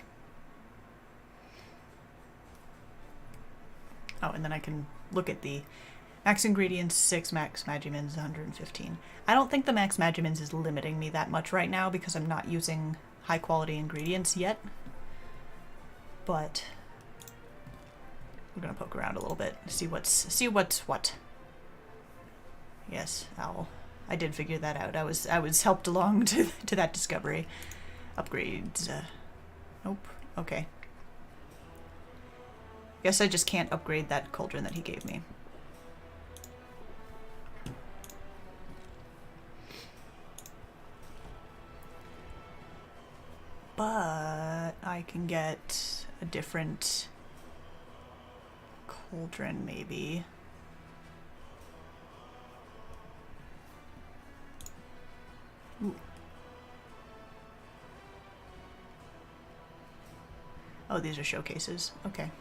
Oh, and then I can look at the max ingredients, 6, max magimins, 115. I don't think the max magimins is limiting me that much right now because I'm not using high quality ingredients yet. But we're gonna poke around a little bit, see what's what. Yes, owl. I did figure that out. I was helped along to that discovery. Upgrades. Nope. Okay. Guess I just can't upgrade that cauldron that he gave me. But I can get a different cauldron, maybe. Ooh. Oh, these are showcases. Okay.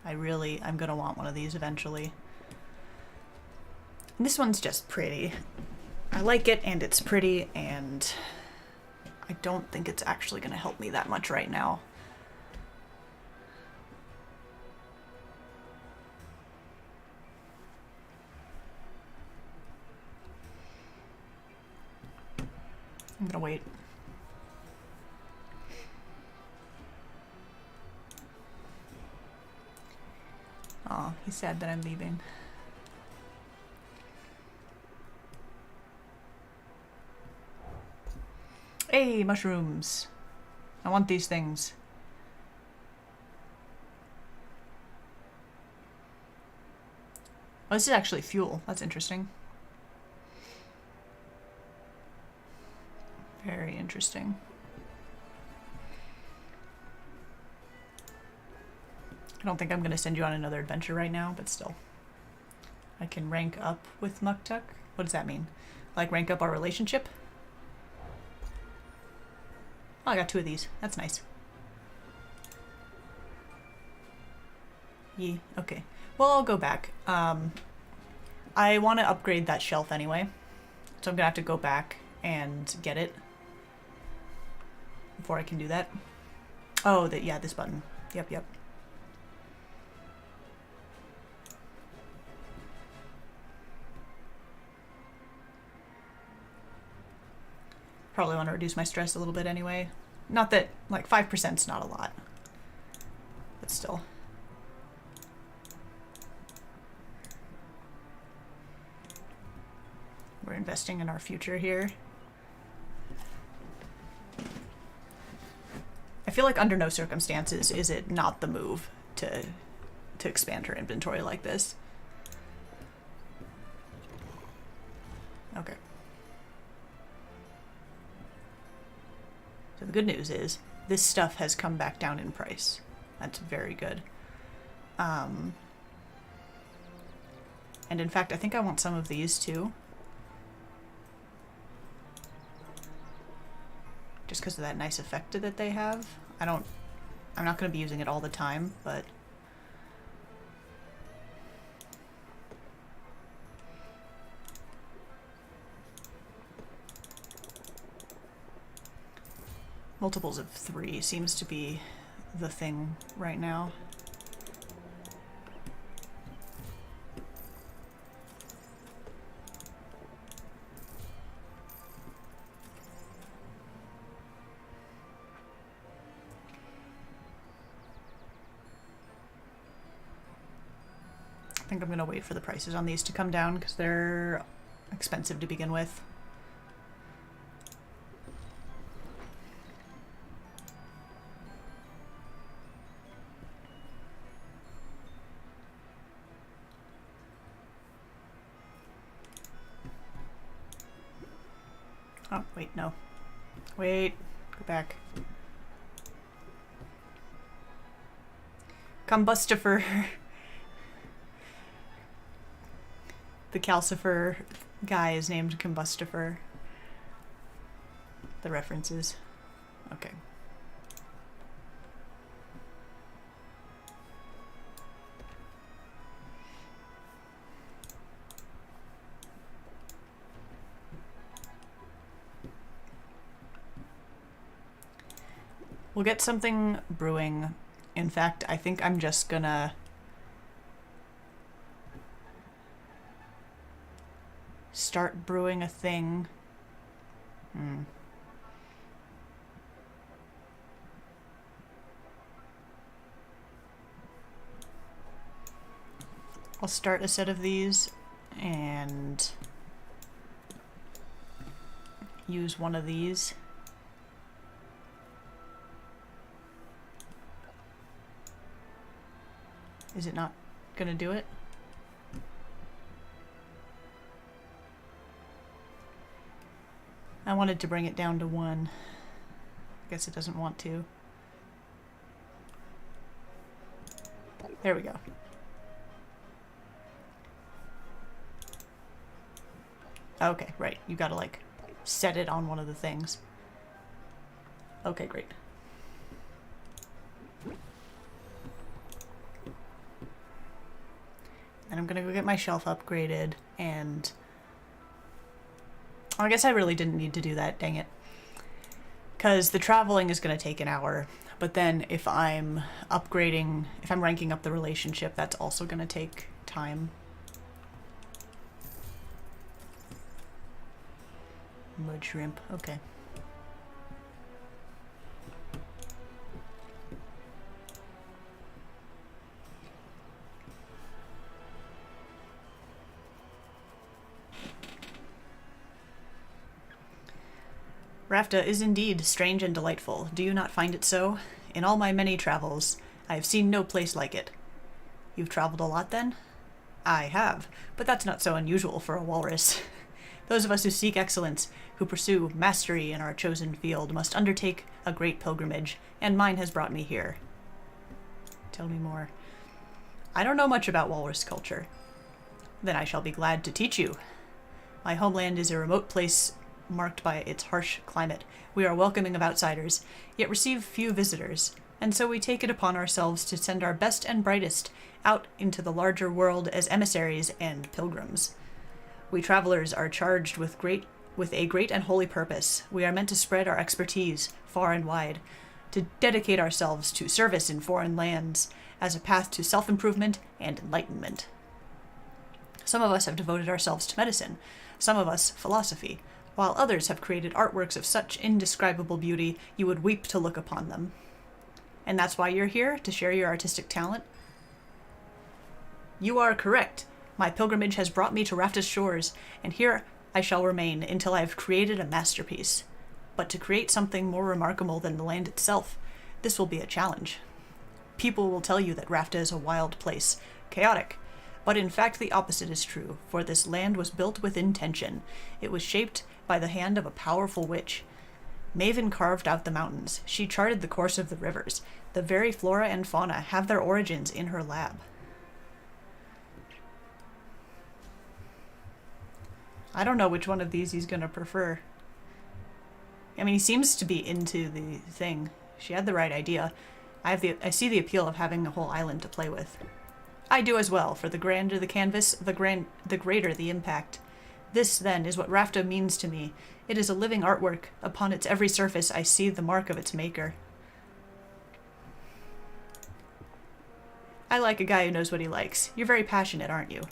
I'm gonna want one of these eventually. And this one's just pretty. I like it, and it's pretty, and I don't think it's actually gonna help me that much right now. I'm gonna wait. Aw, he's sad that I'm leaving. Hey, mushrooms. I want these things. Oh, this is actually fuel. That's interesting. Very interesting. I don't think I'm going to send you on another adventure right now, but still. I can rank up with Muktuk. What does that mean? Like rank up our relationship? Oh, I got 2 of these. That's nice. Yeah, okay. Well, I'll go back. I want to upgrade that shelf anyway, so I'm gonna have to go back and get it before I can do that. Oh, yeah, this button. Yep. Probably want to reduce my stress a little bit anyway. Not that, like, 5%'s not a lot, but still. We're investing in our future here. I feel like under no circumstances is it not the move to expand her inventory like this. Okay. So the good news is this stuff has come back down in price. That's very good. And in fact, I think I want some of these too. Just because of that nice effect that they have. I'm not going to be using it all the time, but multiples of 3 seems to be the thing right now. I think I'm going to wait for the prices on these to come down because they're expensive to begin with. Oh, wait, no. Wait, go back. Combustifer. The calcifer guy is named Combustifer. The references. Okay. We'll get something brewing. In fact, I think I'm just gonna start brewing a thing. I'll start a set of these and use one of these. Is it not gonna do it? I wanted to bring it down to 1. I guess it doesn't want to. There we go. Okay, right. You gotta, like, set it on one of the things. Okay, great. And I'm gonna go get my shelf upgraded, and I guess I really didn't need to do that, dang it. Because the traveling is gonna take an hour, but then if I'm upgrading, if I'm ranking up the relationship, that's also gonna take time. Mud shrimp, okay. Rafta is indeed strange and delightful. Do you not find it so? In all my many travels, I have seen no place like it. You've traveled a lot, then? I have, but that's not so unusual for a walrus. Those of us who seek excellence, who pursue mastery in our chosen field, must undertake a great pilgrimage, and mine has brought me here. Tell me more. I don't know much about walrus culture. Then I shall be glad to teach you. My homeland is a remote place marked by its harsh climate. We are welcoming of outsiders, yet receive few visitors, and so we take it upon ourselves to send our best and brightest out into the larger world as emissaries and pilgrims. We travelers are charged with a great and holy purpose. We are meant to spread our expertise far and wide, to dedicate ourselves to service in foreign lands as a path to self-improvement and enlightenment. Some of us have devoted ourselves to medicine, some of us philosophy, while others have created artworks of such indescribable beauty you would weep to look upon them. And that's why you're here, to share your artistic talent? You are correct. My pilgrimage has brought me to Rafta's shores, and here I shall remain until I have created a masterpiece. But to create something more remarkable than the land itself, this will be a challenge. People will tell you that Rafta is a wild place, chaotic, but in fact the opposite is true, for this land was built with intention. It was shaped by the hand of a powerful witch. Maven carved out the mountains. She charted the course of the rivers. The very flora and fauna have their origins in her lab. I don't know which one of these he's gonna prefer. I mean, he seems to be into the thing. She had the right idea. I see the appeal of having a whole island to play with. I do as well. For the grander the canvas, the greater the impact. This, then, is what Rafta means to me. It is a living artwork. Upon its every surface I see the mark of its maker. I like a guy who knows what he likes. You're very passionate, aren't you?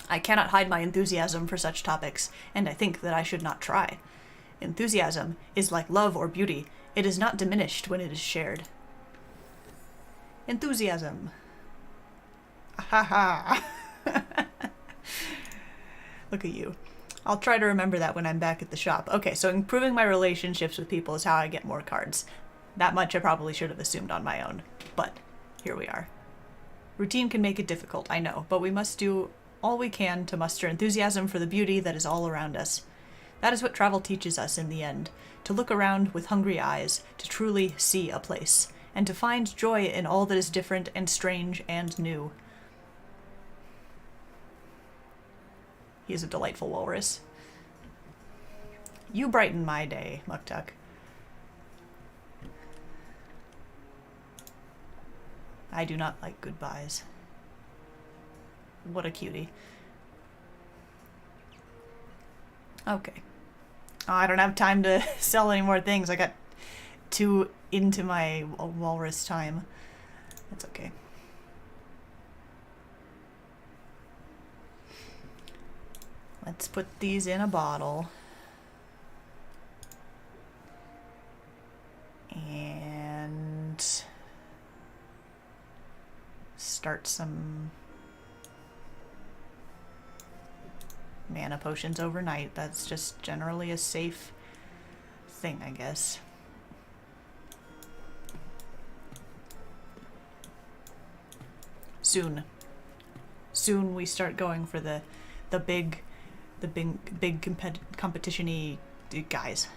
I cannot hide my enthusiasm for such topics, and I think that I should not try. Enthusiasm is like love or beauty. It is not diminished when it is shared. Enthusiasm. Ha ha. Look at you. I'll try to remember that when I'm back at the shop. Okay, so improving my relationships with people is how I get more cards. That much I probably should have assumed on my own, but here we are. Routine can make it difficult, I know, but we must do all we can to muster enthusiasm for the beauty that is all around us. That is what travel teaches us in the end, to look around with hungry eyes, to truly see a place, and to find joy in all that is different and strange and new. He is a delightful walrus. You brighten my day, Muktuk. I do not like goodbyes. What a cutie. Okay. Oh, I don't have time to sell any more things. I got too into my walrus time. That's okay. Let's put these in a bottle. And start some mana potions overnight. That's just generally a safe thing, I guess. Soon we start going for the big competition-y guys.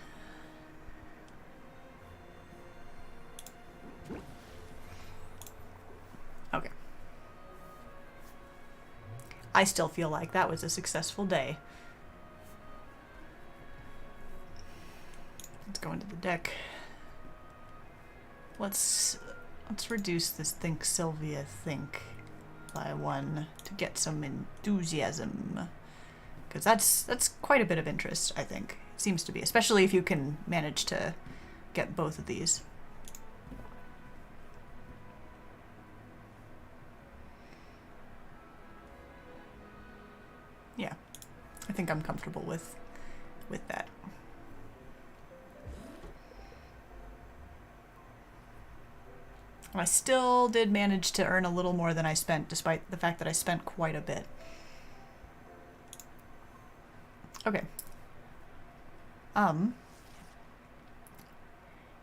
Okay. I still feel like that was a successful day. Let's go into the deck. Let's reduce this Think Sylvia Think by 1 to get some enthusiasm. Because that's quite a bit of interest, I think. It seems to be, especially if you can manage to get both of these. Yeah, I think I'm comfortable with that. I still did manage to earn a little more than I spent, despite the fact that I spent quite a bit. Okay.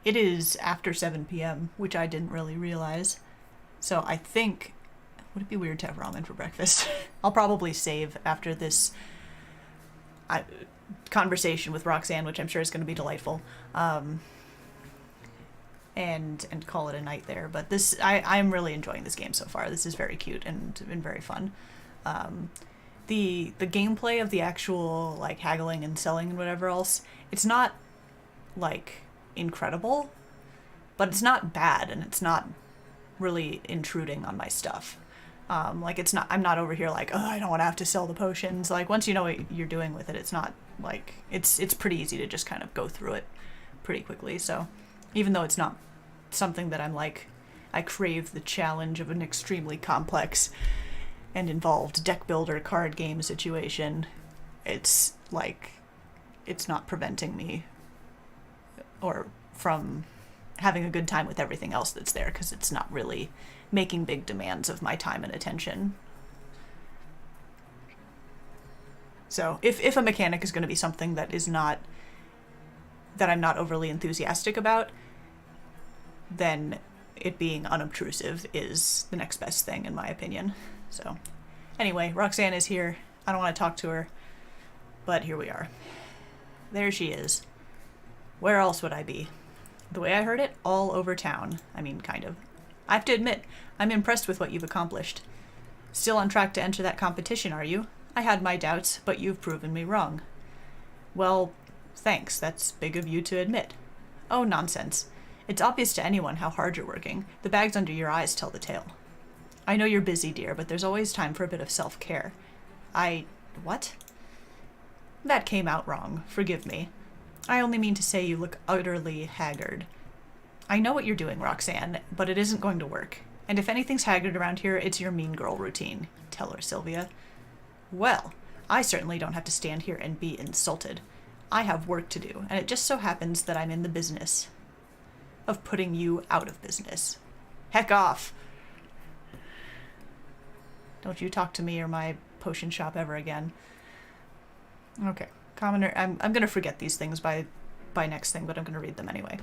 It is after 7 p.m., which I didn't really realize. So I think, would it be weird to have ramen for breakfast? I'll probably save after this conversation with Roxanne, which I'm sure is going to be delightful, and call it a night there. But I'm really enjoying this game so far. This is very cute and very fun. The gameplay of the actual like haggling and selling and whatever else, it's not like incredible, but it's not bad, and it's not really intruding on my stuff. Like it's not, I'm not over here like, oh, I don't want to have to sell the potions. Like once you know what you're doing with it, it's not like, it's pretty easy to just kind of go through it pretty quickly. So even though it's not something that I'm like, I crave the challenge of an extremely complex and involved deck builder card game situation, it's like, it's not preventing me or from having a good time with everything else that's there, because it's not really making big demands of my time and attention. So if a mechanic is going to be something that is not, that I'm not overly enthusiastic about, then it being unobtrusive is the next best thing in my opinion. So anyway, Roxanne is here. I don't want to talk to her, but here we are. There she is. Where else would I be? The way I heard it, all over town. I mean, kind of. I have to admit, I'm impressed with what you've accomplished. Still on track to enter that competition, are you? I had my doubts, but you've proven me wrong. Well, thanks. That's big of you to admit. Oh, nonsense. It's obvious to anyone how hard you're working. The bags under your eyes tell the tale. I know you're busy, dear, but there's always time for a bit of self-care. What? That came out wrong. Forgive me. I only mean to say you look utterly haggard. I know what you're doing, Roxanne, but it isn't going to work. And if anything's haggard around here, it's your mean girl routine. Tell her, Sylvia. Well, I certainly don't have to stand here and be insulted. I have work to do, and it just so happens that I'm in the business of putting you out of business. Heck off! Don't you talk to me or my potion shop ever again. Okay. Commoner, I'm going to forget these things by next thing, but I'm going to read them anyway.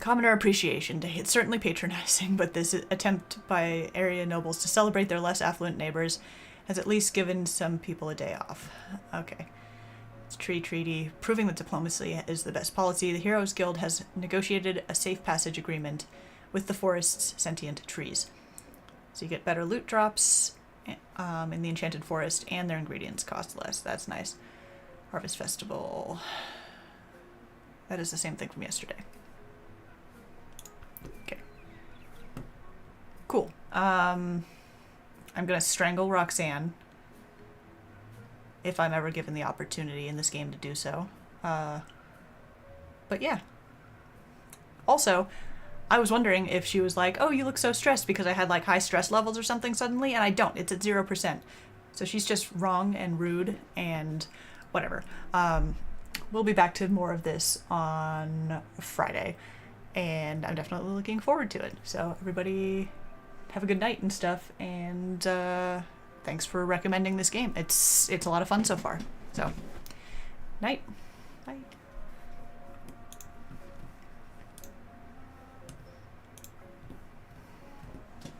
Commoner Appreciation Day. It's certainly patronizing, but this attempt by area nobles to celebrate their less affluent neighbors has at least given some people a day off. Okay. It's Tree Treaty. Proving that diplomacy is the best policy, the Heroes Guild has negotiated a safe passage agreement with the forest's sentient trees. So you get better loot drops in the Enchanted Forest, and their ingredients cost less. That's nice. Harvest Festival. That is the same thing from yesterday. Okay. Cool. I'm gonna strangle Roxanne if I'm ever given the opportunity in this game to do so. But yeah. Also, I was wondering if she was like, oh, you look so stressed because I had like high stress levels or something suddenly, and I don't. It's at 0%. So she's just wrong and rude and whatever. We'll be back to more of this on Friday, and I'm definitely looking forward to it. So everybody have a good night and stuff, and thanks for recommending this game. It's a lot of fun so far. So night. Night.